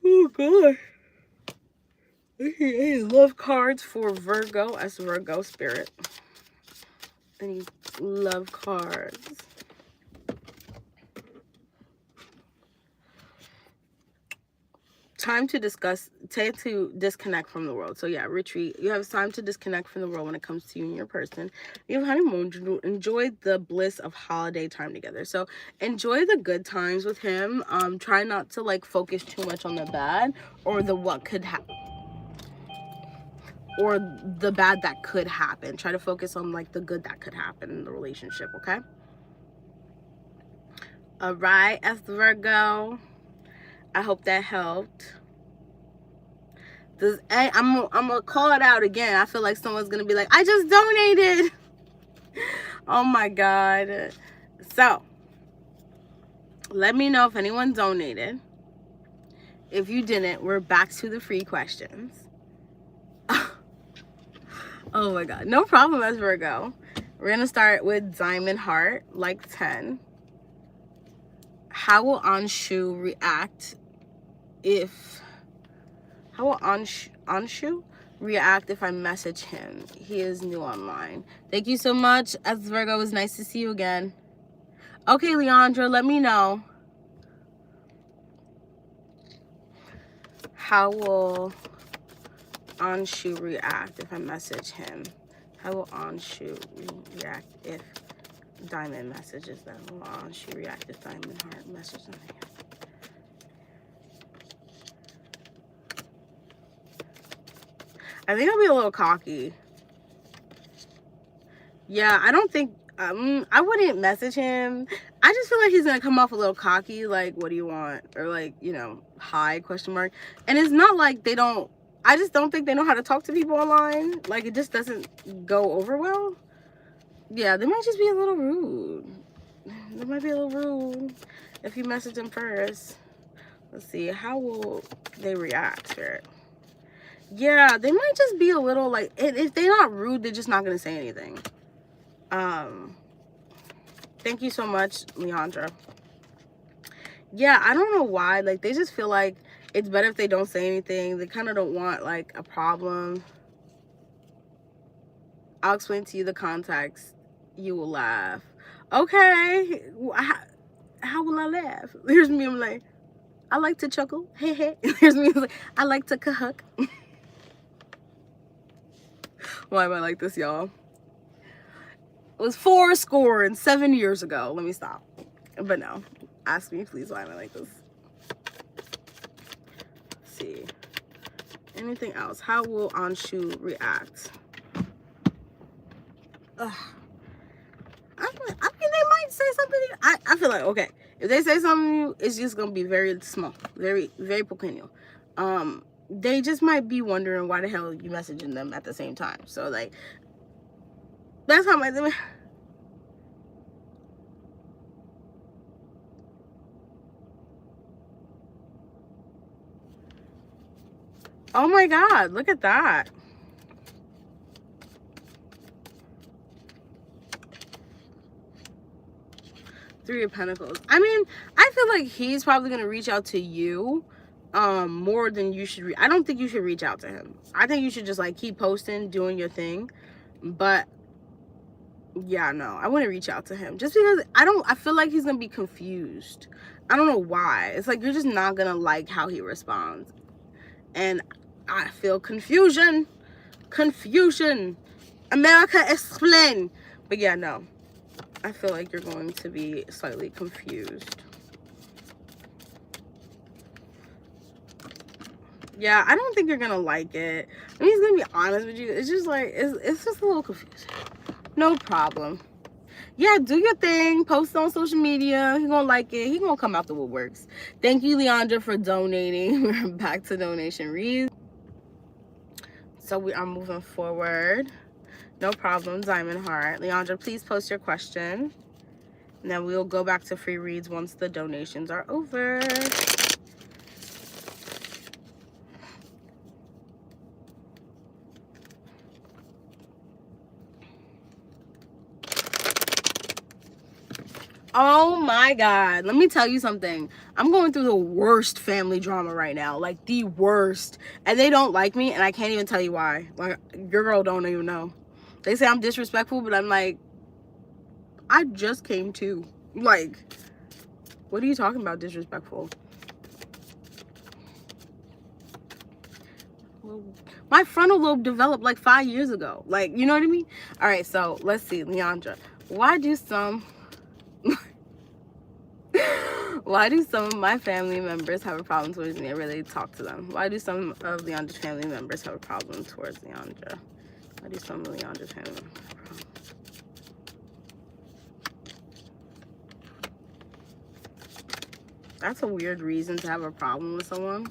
Oh god. Any love cards for Virgo as Virgo spirit? Any love cards? Time to disconnect from the world. So yeah, retreat. You have time to disconnect from the world when it comes to you and your person. You have honeymoon. Enjoy the bliss of holiday time together. So enjoy the good times with him. Try not to like focus too much on the bad or the what could happen or the bad that could happen. Try to focus on like the good that could happen in the relationship. Okay. All right, as Virgo. I hope that helped. I'm gonna call it out again. I feel like someone's gonna be like, I just donated. Oh my god. So let me know if anyone donated. If you didn't, we're back to the free questions. Oh my god, no problem, as Virgo. We're gonna start with Diamond Heart, like 10. How will Anshu react if I message him? He is new online. Thank you so much, as Virgo. It was nice to see you again. Okay, Leandra, let me know. How will Anshu react if I message him? How will Anshu react if Diamond messages them? How will Anshu react if Diamond Heart messages them? I think I'll be a little cocky. Yeah, I don't think I wouldn't message him. I just feel like he's gonna come off a little cocky, like, what do you want? Or like, you know, hi, question mark. And it's not like they don't, I just don't think they know how to talk to people online. Like, it just doesn't go over well. Yeah, they might just be a little rude. They might be a little rude if you message them first. Let's see, how will they react, Spirit? Yeah, they might just be a little like, if they're not rude, they're just not gonna say anything. Thank you so much, Leandra. Yeah, I don't know why, like, they just feel like it's better if they don't say anything. They kind of don't want like a problem. I'll explain to you the context. You will laugh. Okay, how will I laugh? Here's me, I'm like, I like to chuckle. Hey, hey. Here's me, I'm like, I like to kahuk. Why am I like this, y'all? It was 7 years ago. Let me stop. But no, ask me please, why am I like this? Let's see. Anything else? How will Anshu react? Ugh. I mean, they might say something. I feel like, okay, if they say something, it's just gonna be very small, very, very pequeño. They just might be wondering why the hell you messaging them at the same time. So like, that's how my. Oh my god, look at that. Three of Pentacles. I mean, I feel like he's probably gonna reach out to you more than you should. I don't think you should reach out to him. I think you should just like keep posting, doing your thing. But yeah, no, I wouldn't reach out to him just because I feel like he's gonna be confused. I don't know why. It's like you're just not gonna like how he responds, and I feel confusion. America, explain. But yeah, no, I feel like you're going to be slightly confused. Yeah, I don't think you're gonna like it. I mean, he's gonna be honest with you. It's just like, it's just a little confusing. No problem. Yeah, do your thing. Post it on social media. He's gonna like it. He's gonna come out the woodworks. Thank you, Leandra, for donating. We're back to donation reads. So we are moving forward. No problem, Diamond Heart. Leandra, please post your question. And then we'll go back to free reads once the donations are over. Oh my God. Let me tell you something. I'm going through the worst family drama right now. Like the worst. And they don't like me and I can't even tell you why. Like your girl don't even know. They say I'm disrespectful, but I'm like, I just came to. Like, what are you talking about disrespectful? My frontal lobe developed like 5 years ago. Like, you know what I mean? All right, so let's see, Leandra. Why do some of my family members have a problem towards me? I really talk to them. Why do some of Leandra's family members have a problem towards Leandra? Why do some of Leandra's family members have a problem? That's a weird reason to have a problem with someone.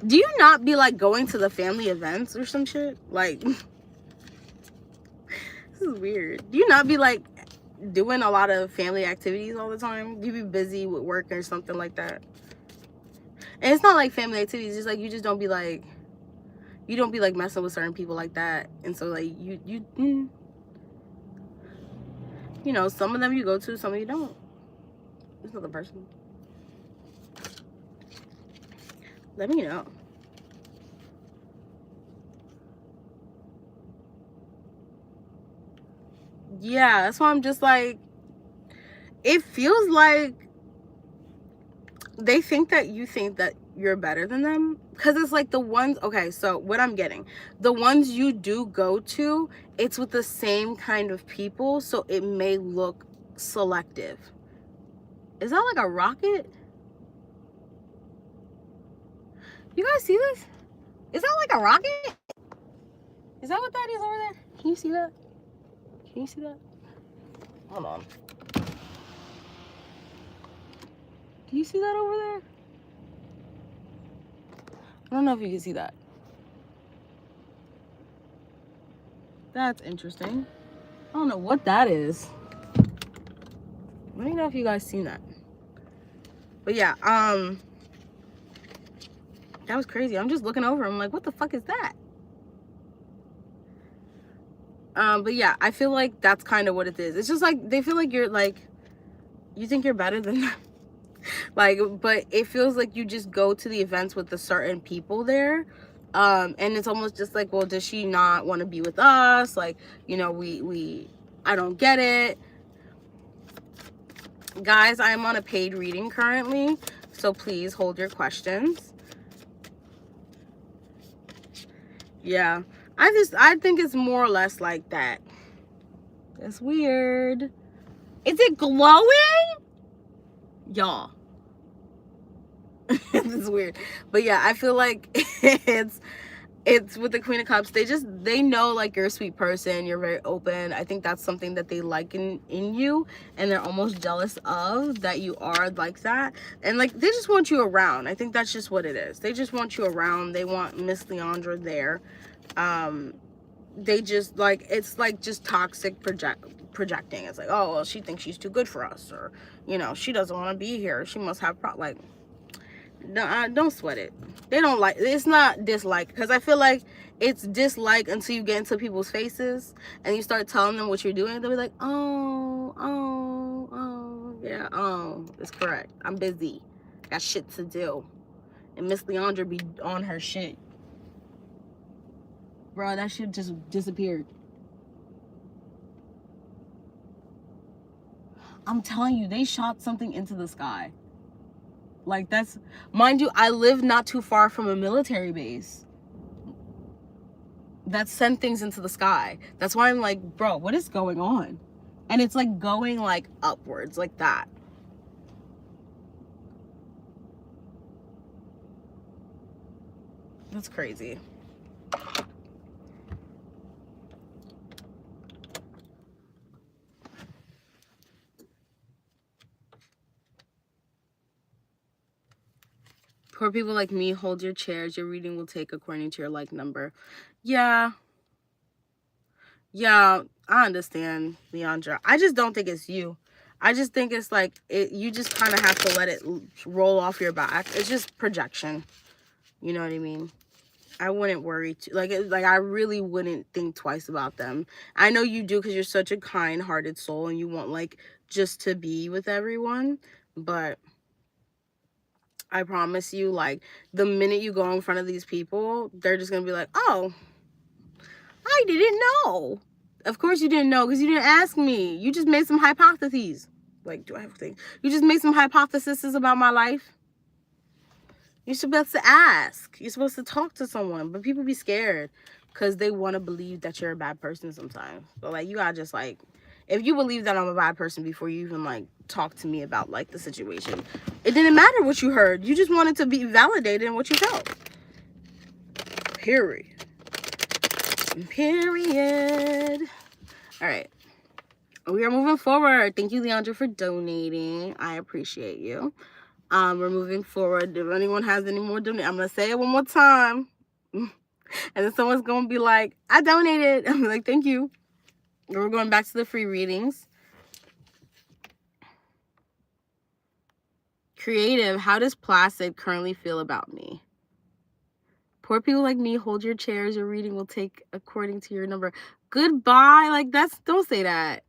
Do you not be like going to the family events or some shit? Like, this is weird. Do you not be like doing a lot of family activities all the time? Do you be busy with work or something like that? And it's not like family activities, it's like you just don't be like, you don't be like messing with certain people like that. And so like you know, some of them you go to, some of you don't. It's not the person. Let me know. Yeah, that's why I'm just like, it feels like they think that you think that you're better than them, because it's like the ones, okay, so what I'm getting, the ones you do go to, it's with the same kind of people, so it may look selective. Is that like a rocket? You guys see this? Is that like a rocket? Is that what that is over there? Can you see that? Can you see that? Hold on. Do you see that over there? I don't know if you can see that. That's interesting. I don't know what that is. Let me know if you guys seen that. But yeah, that was crazy. I'm just looking over. I'm like, what the fuck is that? But yeah, I feel like that's kind of what it is. It's just like they feel like you're like, you think you're better than them. Like, but it feels like you just go to the events with the certain people there. And it's almost just like, well, does she not want to be with us? Like, you know, I don't get it. Guys, I'm on a paid reading currently, so please hold your questions. Yeah, I think it's more or less like that. That's weird. Is it glowing? Y'all. It's weird. But yeah, I feel like it's with the Queen of Cups, they know like you're a sweet person, you're very open. I think that's something that they like in you, and they're almost jealous of that you are like that, and like they just want you around. I think that's just what it is. They just want you around. They want Miss Leandra there. They just like, it's like just toxic projecting. It's like, oh well, she thinks she's too good for us, or you know, she doesn't want to be here, she must have like, no, don't sweat it. They don't like, it's not dislike, because I feel like it's dislike until you get into people's faces and you start telling them what you're doing. They'll be like, oh yeah, it's correct, I'm busy, got shit to do. And Miss Leandra be on her shit. Bro, that shit just disappeared. I'm telling you, they shot something into the sky. Like, that's, mind you, I live not too far from a military base that sent things into the sky. That's why I'm like, bro, what is going on? And it's like going like upwards like that. That's crazy. Poor people like me, hold your chairs. Your reading will take according to your like number. Yeah. Yeah, I understand, Leandra. I just don't think it's you. I just think it's like, you just kind of have to let it roll off your back. It's just projection. You know what I mean? I wouldn't worry like I really wouldn't think twice about them. I know you do because you're such a kind-hearted soul and you want like just to be with everyone, but I promise you, like, the minute you go in front of these people, they're just gonna be like, oh, I didn't know. Of course you didn't know because you didn't ask me. You just made some hypotheses. Like, do I have a thing? You just made some hypotheses about my life. You're supposed to ask. You're supposed to talk to someone. But people be scared because they want to believe that you're a bad person sometimes. But, like, you gotta just, like, if you believe that I'm a bad person before you even, like, talk to me about, like, the situation, it didn't matter what you heard. You just wanted to be validated in what you felt. Period. Period. All right. We are moving forward. Thank you, Leandra, for donating. I appreciate you. We're moving forward. If anyone has any more donate, I'm gonna say it one more time, and then someone's gonna be like, "I donated." I'm like, "Thank you." We're going back to the free readings. Creative. How does Placid currently feel about me? Poor people like me, hold your chairs. Your reading will take according to your number. Goodbye. Like, don't say that.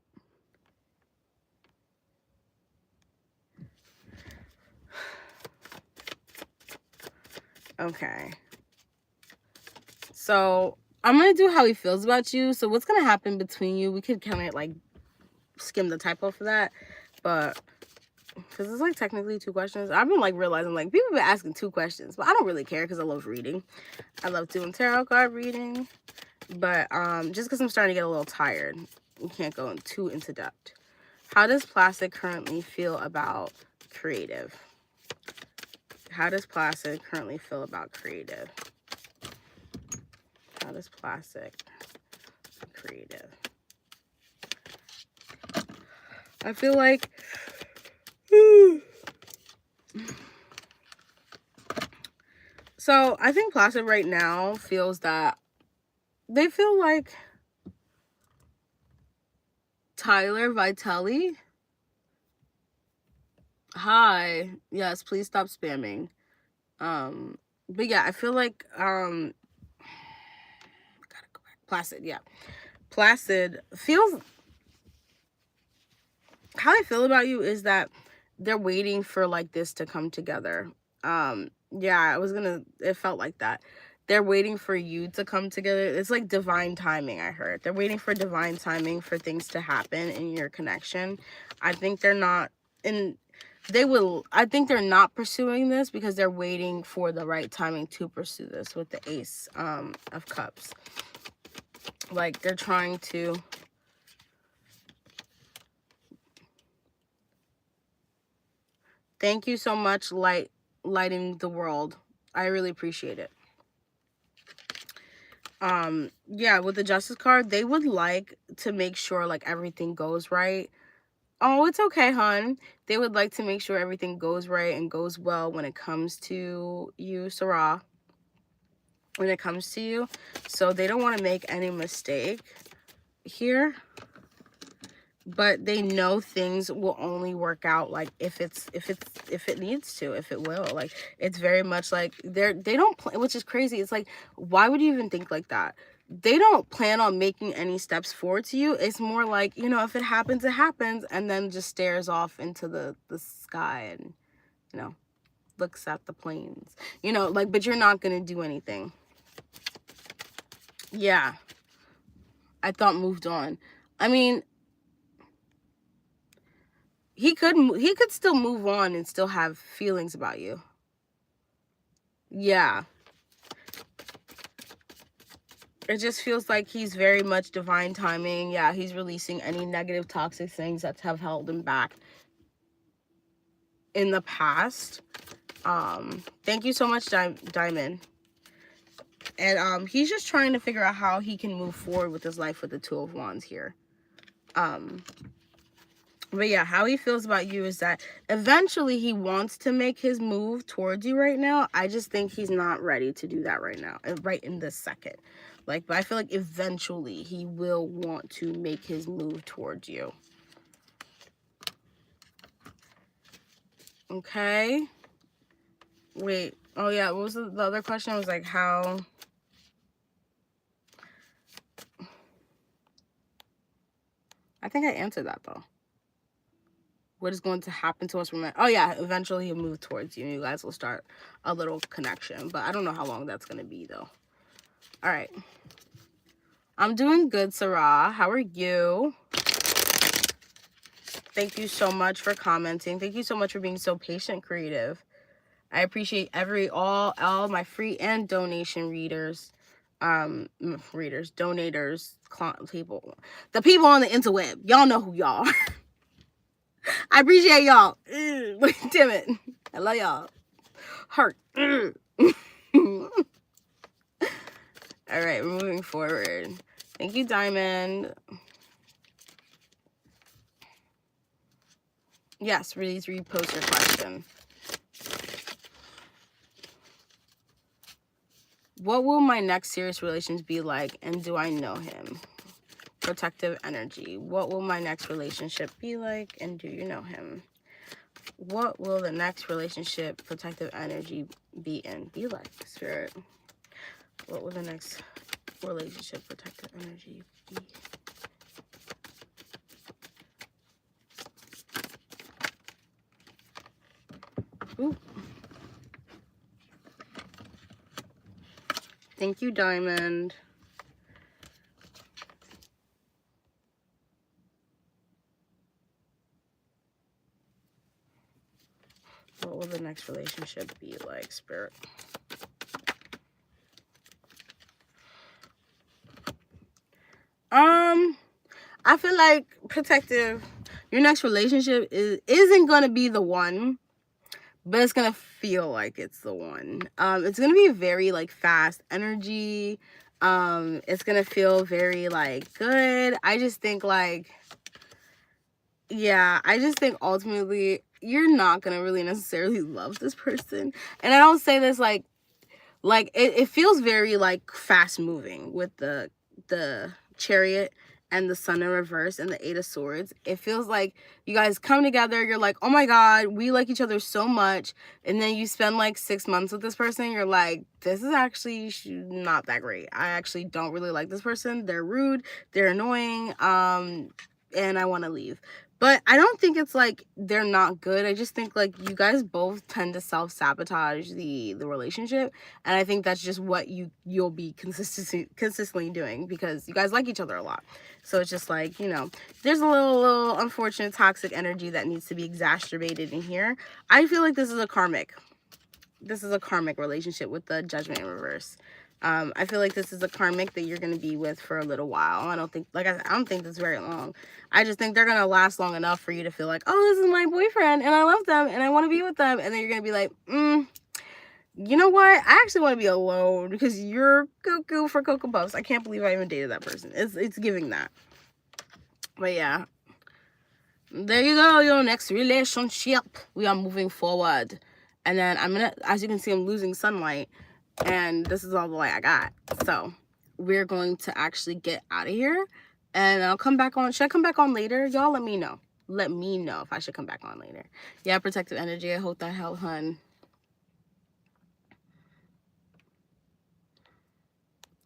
Okay. So I'm going to do how he feels about you. So what's going to happen between you, we could kind of like skim the typo for that. But because it's like technically 2 questions. I've been like realizing like people have been asking 2 questions. But I don't really care because I love reading. I love doing tarot card reading. But just because I'm starting to get a little tired. We can't go too into depth. How does Placid currently feel about creative? How does Placid currently feel about creative? How does Placid creative? I feel like so I think Placid right now feels that they feel like Tyler Vitelli. Hi. Yes, please stop spamming. But yeah, I feel like gotta go back. Placid, yeah. Placid feels, how I feel about you is that they're waiting for like this to come together. Yeah, it felt like that. They're waiting for you to come together. It's like divine timing, I heard. They're waiting for divine timing for things to happen in your connection. I think they're not I think they're not pursuing this because they're waiting for the right timing to pursue this with the Ace of Cups. Like they're trying to thank you so much, lighting the world. I really appreciate it. Yeah, with the Justice card, they would like to make sure like everything goes right. Oh, it's okay, hon. They would like to make sure everything goes right and goes well when it comes to you, Sarah. When it comes to you. So they don't want to make any mistake here. But they know things will only work out like if it needs to, if it will. Like it's very much like they don't plan, which is crazy. It's like, why would you even think like that? They don't plan on making any steps forward to you. It's more like, you know, if it happens, it happens, and then just stares off into the sky and, you know, looks at the planes. You know, like, but you're not gonna do anything. Yeah. I thought moved on. I mean, he could still move on and still have feelings about you. Yeah. It just feels like he's very much divine timing. Yeah, he's releasing any negative, toxic things that have held him back in the past. Thank you so much, Diamond. And he's just trying to figure out how he can move forward with his life with the 2 of Wands here. But yeah, how he feels about you is that eventually he wants to make his move towards you right now. I just think he's not ready to do that right now, right in this second. Like, but I feel like eventually he will want to make his move towards you. Okay. Wait. Oh yeah, what was the other question? It was like how... I think I answered that though. What is going to happen to us from that? Oh yeah, eventually he'll move towards you and you guys will start a little connection. But I don't know how long that's going to be though. All right. I'm doing good, Sarah. How are you? Thank you so much for commenting. Thank you so much for being so patient, creative. I appreciate all my free and donation readers. Donators, people. The people on the interweb. Y'all know who y'all are. I appreciate y'all. Damn it. I love y'all. Heart. All right, we're moving forward. Thank you, Diamond. Yes, please repost your question. What will my next serious relations be like, and do I know him? Protective energy. What will my next relationship be like, and do you know him? What will the next relationship, protective energy be like, Spirit? What will the next relationship, protective energy be? Ooh. Thank you, Diamond. What will the next relationship be like, Spirit? I feel like protective, your next relationship isn't gonna be the one, but it's gonna feel like it's the one. It's gonna be very like fast energy. It's gonna feel very like good. I just think like, yeah, I just think ultimately you're not gonna really necessarily love this person. And I don't say this like it feels very like fast moving with the Chariot and the Sun in reverse and the Eight of Swords. It feels like you guys come together, you're like, oh my god, we like each other so much, and then you spend like 6 months with this person, you're like, this is actually not that great. I actually don't really like this person. They're rude, they're annoying, and I want to leave. But I don't think it's like they're not good. I just think like you guys both tend to self-sabotage the relationship. And I think that's just what you'll be consistently doing because you guys like each other a lot. So it's just like, you know, there's a little unfortunate toxic energy that needs to be exacerbated in here. I feel like this is a karmic relationship with the Judgment in reverse. I feel like this is a karmic that you're going to be with for a little while. I don't think this is very long. I just think they're going to last long enough for you to feel like, oh, this is my boyfriend and I love them and I want to be with them. And then you're going to be like, you know what? I actually want to be alone because you're cuckoo for Cocoa Puffs. I can't believe I even dated that person. It's giving that. But yeah. There you go, your next relationship. We are moving forward. And then I'm going to, as you can see, I'm losing sunlight. And this is all the light I got. So we're going to actually get out of here. And I'll come back on. Should I come back on later? Y'all let me know. Let me know if I should come back on later. Yeah, protective energy. I hope that helped, hun.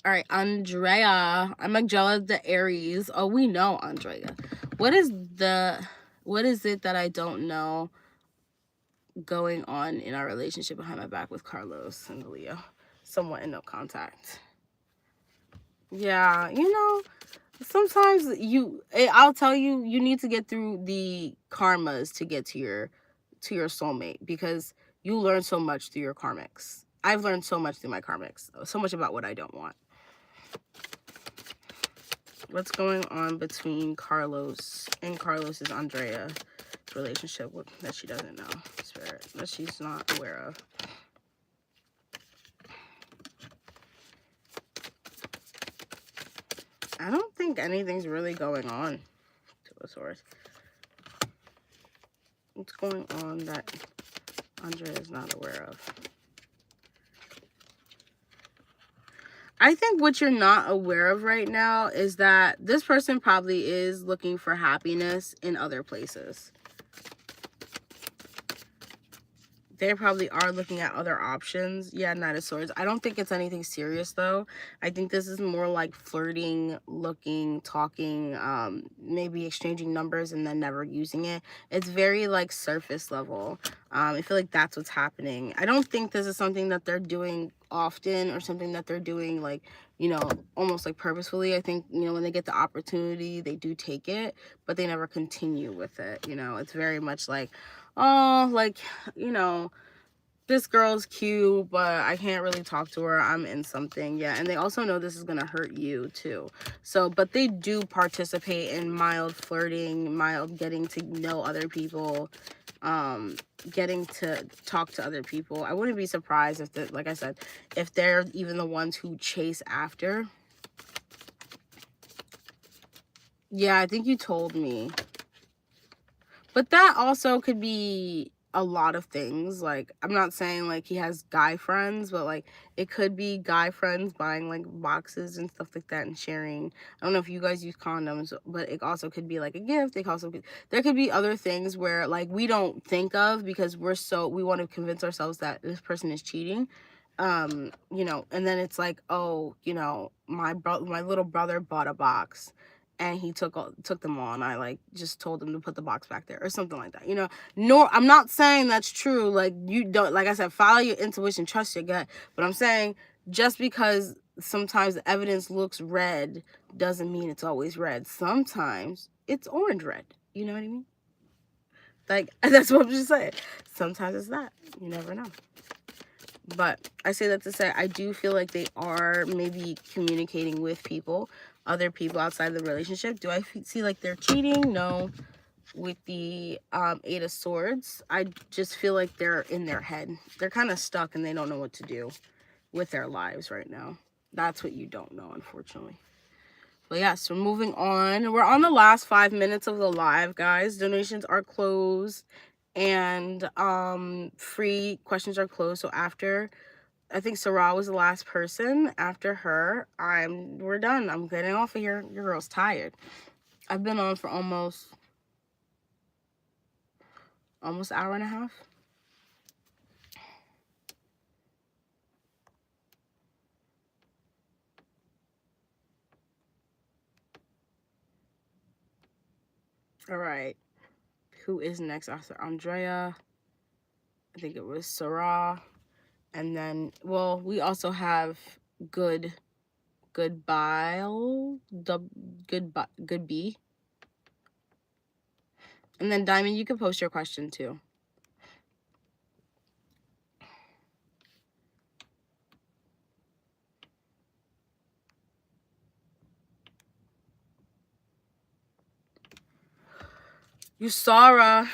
All right, Andrea. I'm Magella the Aries. Oh, we know Andrea. What is it that I don't know going on in our relationship behind my back with Carlos and Leo? Somewhat in no contact. Yeah, you know, sometimes I'll tell you, you need to get through the karmas to get to your soulmate because you learn so much through your karmics. I've learned so much through my karmics, so much about what I don't want. What's going on between Carlos and Carlos's Andrea's relationship that she doesn't know, Spirit, that she's not aware of? I don't think anything's really going on, to a source. What's going on that Andrea is not aware of? I think what you're not aware of right now is that this person probably is looking for happiness in other places. They probably are looking at other options. Yeah, Knight of Swords. I don't think it's anything serious, though. I think this is more like flirting, looking, talking, maybe exchanging numbers and then never using it. It's very, like, surface level. I feel like that's what's happening. I don't think this is something that they're doing often or something that they're doing, like, you know, almost like purposefully. I think, you know, when they get the opportunity, they do take it, but they never continue with it. You know, it's very much like, oh, like, you know, this girl's cute, but I can't really talk to her. I'm in something. Yeah. And they also know this is going to hurt you too. So, but they do participate in mild flirting, mild getting to know other people, getting to talk to other people. I wouldn't be surprised if, like I said, if they're even the ones who chase after. Yeah, I think you told me. But that also could be a lot of things. Like, I'm not saying like he has guy friends, but like it could be guy friends buying like boxes and stuff like that and sharing. I don't know if you guys use condoms, but it also could be like a gift. There could be other things where like we don't think of because we want to convince ourselves that this person is cheating. You know, and then it's like, oh, you know, my little brother bought a box and he took them all, and I like just told him to put the box back there or something like that, you know. Nor, I'm not saying that's true. Like, you don't, like I said, follow your intuition, trust your gut. But I'm saying just because sometimes the evidence looks red doesn't mean it's always red. Sometimes it's orange red. You know what I mean? Like, that's what I'm just saying. Sometimes it's that. You never know. But I say that to say I do feel like they are maybe communicating with people, other people outside the relationship. Do I see like they're cheating? No. With the 8 of Swords, I just feel like they're in their head. They're kind of stuck and they don't know what to do with their lives right now. That's what you don't know, unfortunately. But yeah, so moving on. We're on the last 5 minutes of the live, guys. Donations are closed and free questions are closed. So after, I think Sarah was the last person. After her, we're done. I'm getting off of here. Your girl's tired. I've been on for almost an hour and a half. All right. Who is next after Andrea? I think it was Sarah. And then, well, we also have Good B. And then Diamond, you can post your question too. Usara.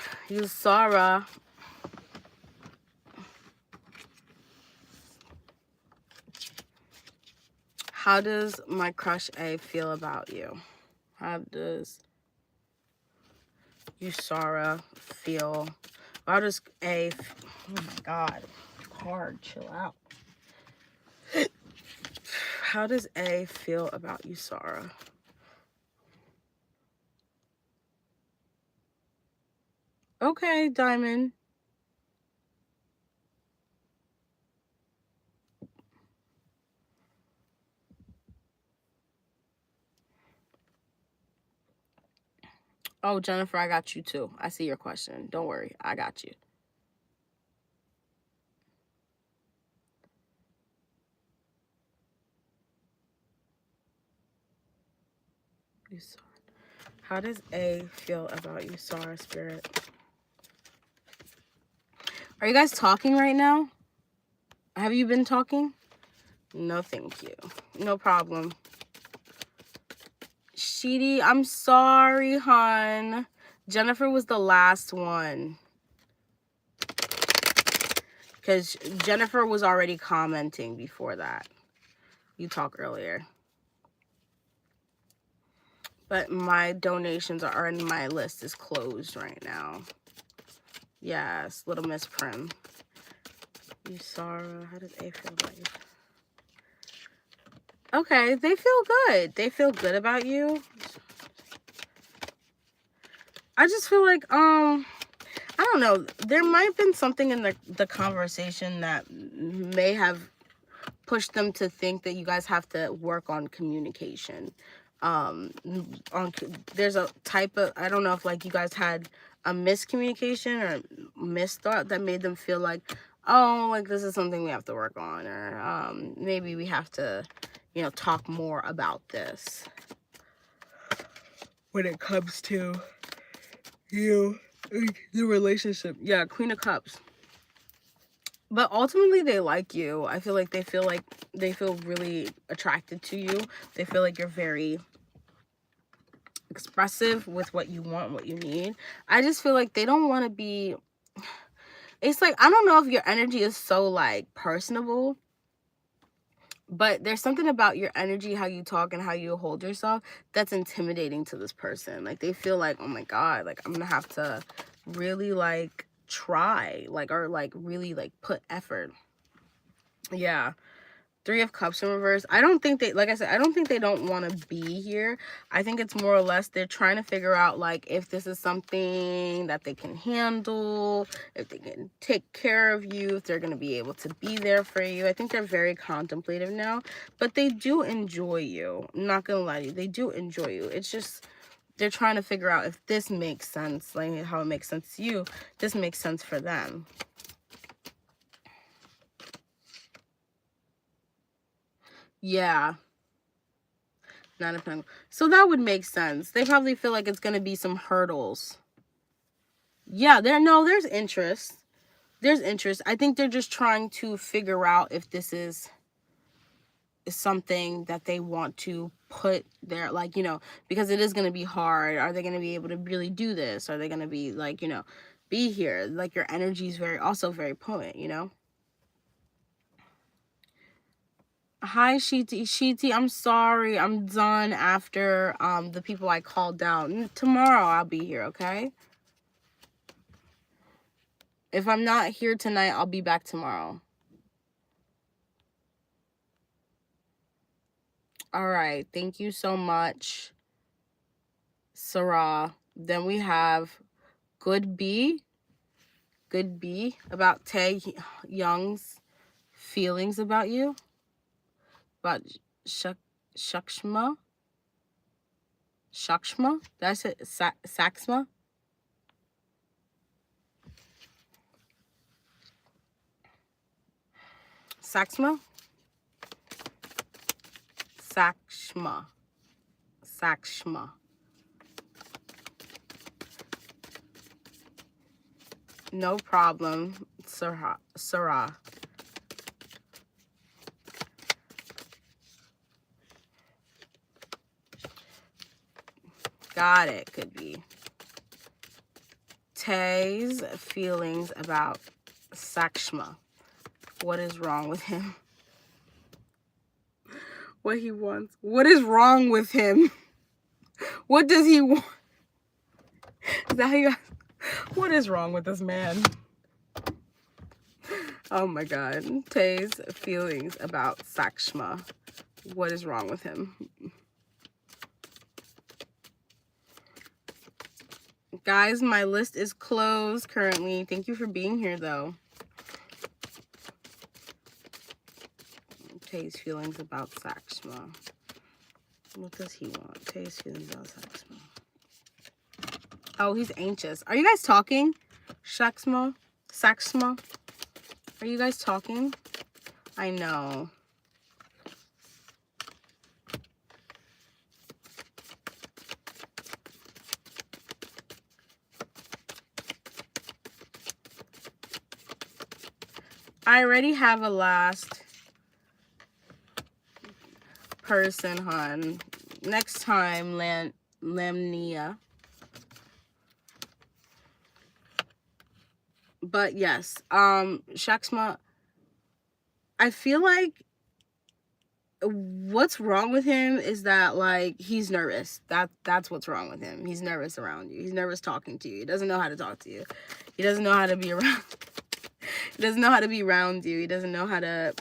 How does my crush A feel about you? How does Usara feel? How does A... Oh my God. Hard. Chill out. How does A feel about Usara? Okay, Diamond. Oh, Jennifer, I got you too. I see your question. Don't worry. I got you. How does A feel about Usara, Spirit? Are you guys talking right now? Have you been talking? No, thank you. No problem. Sheedy, I'm sorry, hon. Jennifer was the last one. Because Jennifer was already commenting before that. You talked earlier. But my donations are in my list is closed right now. Yes, little Miss Prim. You Sarah, how does A feel about you? Okay, they feel good. They feel good about you. I just feel like, I don't know. There might have been something in the conversation that may have pushed them to think that you guys have to work on communication. There's a type of, I don't know if like you guys had a miscommunication or misthought that made them feel like, oh, like this is something we have to work on, or maybe we have to, you know, talk more about this when it comes to you, the relationship. Yeah, Queen of Cups. But ultimately they like you. I feel like they feel really attracted to you. They feel like you're very expressive with what you want, what you need. I just feel like they don't want to be, it's like, I don't know if your energy is so like personable, but there's something about your energy, how you talk and how you hold yourself, that's intimidating to this person. Like they feel like, oh my God, like I'm gonna have to really like try, like, or like really like put effort. Yeah. Three of Cups in reverse. I don't think they, like I said, I don't think they don't want to be here. I think it's more or less they're trying to figure out like if this is something that they can handle, if they can take care of you, if they're going to be able to be there for you. I think they're very contemplative now, but they do enjoy you. I'm not going to lie to you. They do enjoy you. It's just they're trying to figure out if this makes sense, like how it makes sense to you. This makes sense for them. Yeah. Not a penguin. So that would make sense. They probably feel like it's going to be some hurdles. Yeah, there's interest. There's interest. I think they're just trying to figure out if this is something that they want to put there, like, you know, because it is going to be hard. Are they going to be able to really do this? Are they going to be like, you know, be here? Like your energy is also very potent, you know? Hi, Shiti, I'm sorry. I'm done after the people I called down. Tomorrow I'll be here, okay? If I'm not here tonight, I'll be back tomorrow. All right. Thank you so much, Sarah. Then we have Good B about Tae Young's feelings about you. About Shakshma. That's it. Saxma. Saxma. Sakshma. Sakshma. No problem, Sarah. Got it, could be. Tae's feelings about Sakshma. What is wrong with him? What he wants. What is wrong with him? What does he want? Is that how you guys... What is wrong with this man? Oh my God. Tae's feelings about Sakshma. What is wrong with him? Guys, my list is closed currently. Thank you for being here, though. Tae's feelings about Sakshma. What does he want? Tae's feelings about Sakshma. Oh, he's anxious. Are you guys talking? Sakshma? Are you guys talking? I know. I already have a last person, hon. Next time, Lamnia. But yes, Shaxma, I feel like what's wrong with him is that, like, he's nervous. That's what's wrong with him. He's nervous around you. He's nervous talking to you. He doesn't know how to talk to you. He doesn't know how to be around. He doesn't know how to be around you. He doesn't know how to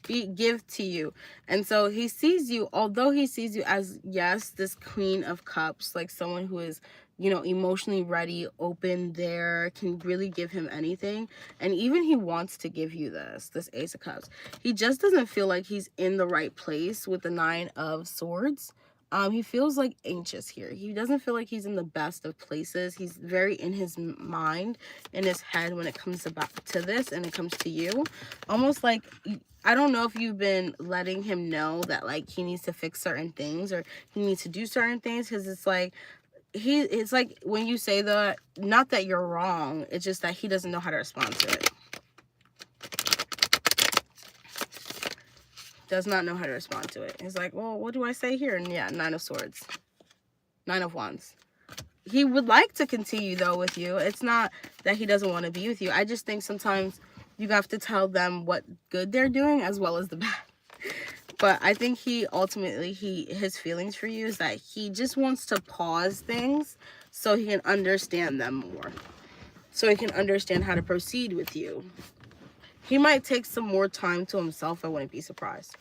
give to you. And so he sees you, although he sees you as, yes, this Queen of Cups, like someone who is, you know, emotionally ready, open, there, can really give him anything. And even he wants to give you this Ace of Cups. He just doesn't feel like he's in the right place with the 9 of Swords. He feels like anxious here. He doesn't feel like he's in the best of places. He's very in his mind, in his head when it comes to this and it comes to you. Almost like, I don't know if you've been letting him know that, like, he needs to fix certain things or he needs to do certain things, because it's like, it's like when you say that, not that you're wrong, it's just that he doesn't know how to respond to it. Does not know how to respond to it. He's like, well, what do I say here? And yeah, 9 of Swords. 9 of Wands. He would like to continue, though, with you. It's not that he doesn't want to be with you. I just think sometimes you have to tell them what good they're doing as well as the bad. But I think he ultimately, his feelings for you is that he just wants to pause things so he can understand them more. So he can understand how to proceed with you. He might take some more time to himself. I wouldn't be surprised.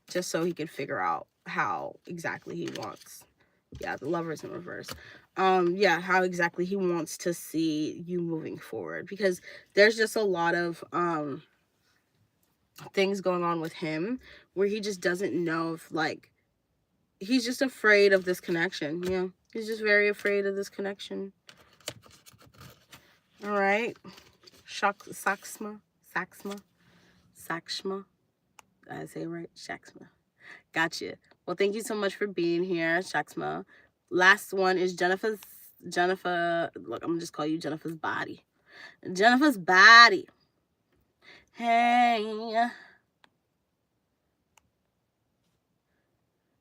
Just so he can figure out how exactly he wants. Yeah, the Lovers in reverse. Yeah, how exactly he wants to see you moving forward. Because there's just a lot of things going on with him where he just doesn't know if, like, he's just afraid of this connection. Yeah, he's just very afraid of this connection. All right. Saxma. Did I say it right? Shaxma. Gotcha. Well, thank you so much for being here, Shaxma. Last one is Jennifer. Look, I'm gonna just call you Jennifer's body. Jennifer's body. Hey.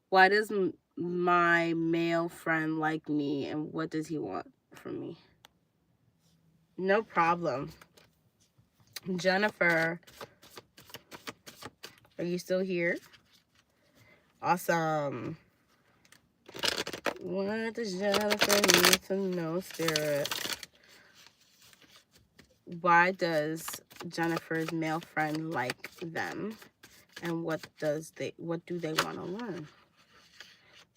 Why does my male friend like me, and what does he want from me? No problem. Jennifer, are you still here? Awesome. What does Jennifer need to know, Spirit? Why does Jennifer's male friend like them? And what do they want to learn?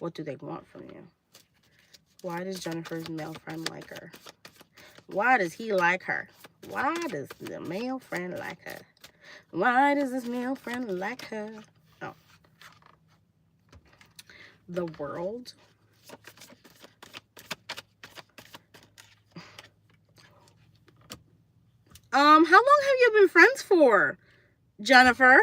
What do they want from you? Why does Jennifer's male friend like her? Why does he like her? Why does the male friend like her? Why does this male friend like her? Oh. The World. How long have you been friends for, Jennifer?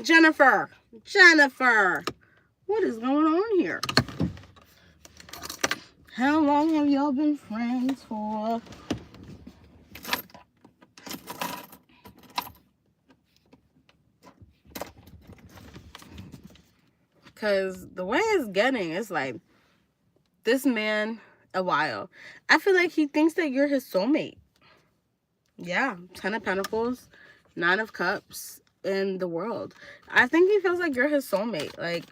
Jennifer, what is going on here? How long have y'all been friends for? Because the way it's getting, it's like, this man, a while. I feel like he thinks that you're his soulmate. Yeah, 10 of Pentacles, 9 of Cups, and the World. I think he feels like you're his soulmate. Like,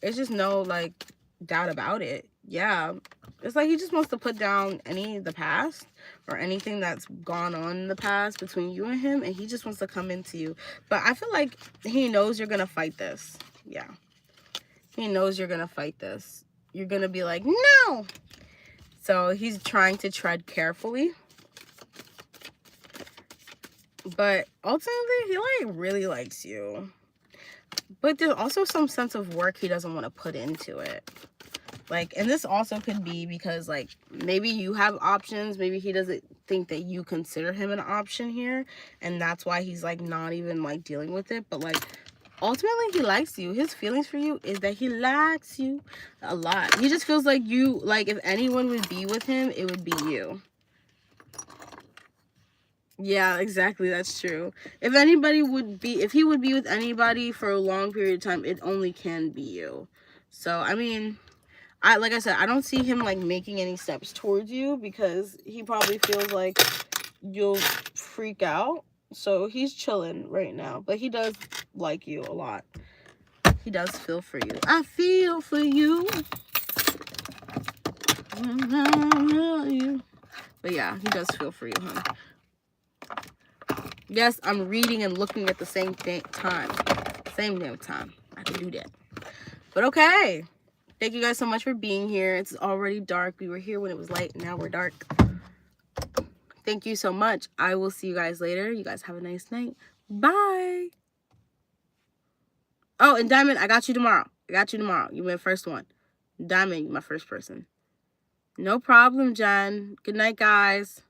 it's just no, like, doubt about it. Yeah, it's like he just wants to put down the past or anything that's gone on in the past between you and him, and he just wants to come into you. But I feel like he knows you're gonna fight this. Yeah, he knows you're gonna fight this. You're gonna be like, no. So he's trying to tread carefully, but ultimately he like really likes you. But there's also some sense of work he doesn't want to put into it. Like, and this also could be because, like, maybe you have options. Maybe he doesn't think that you consider him an option here. And that's why he's, like, not even, like, dealing with it. But, like, ultimately, he likes you. His feelings for you is that he likes you a lot. He just feels like you, like, if anyone would be with him, it would be you. Yeah, exactly. That's true. If he would be with anybody for a long period of time, it only can be you. So, I mean, like I said, I don't see him like making any steps towards you because he probably feels like you'll freak out. So he's chilling right now, but he does like you a lot. He does feel for you. I feel for you. But yeah, he does feel for you, honey. Yes, I'm reading and looking at the same time. Same damn time. I can do that. But okay. Thank you guys so much for being here. It's already dark. We were here when it was light, and now we're dark. Thank you so much. I will see you guys later. You guys have a nice night. Bye. Oh, and Diamond, I got you tomorrow. You went first one. Diamond, you my first person. No problem, Jen. Good night, guys.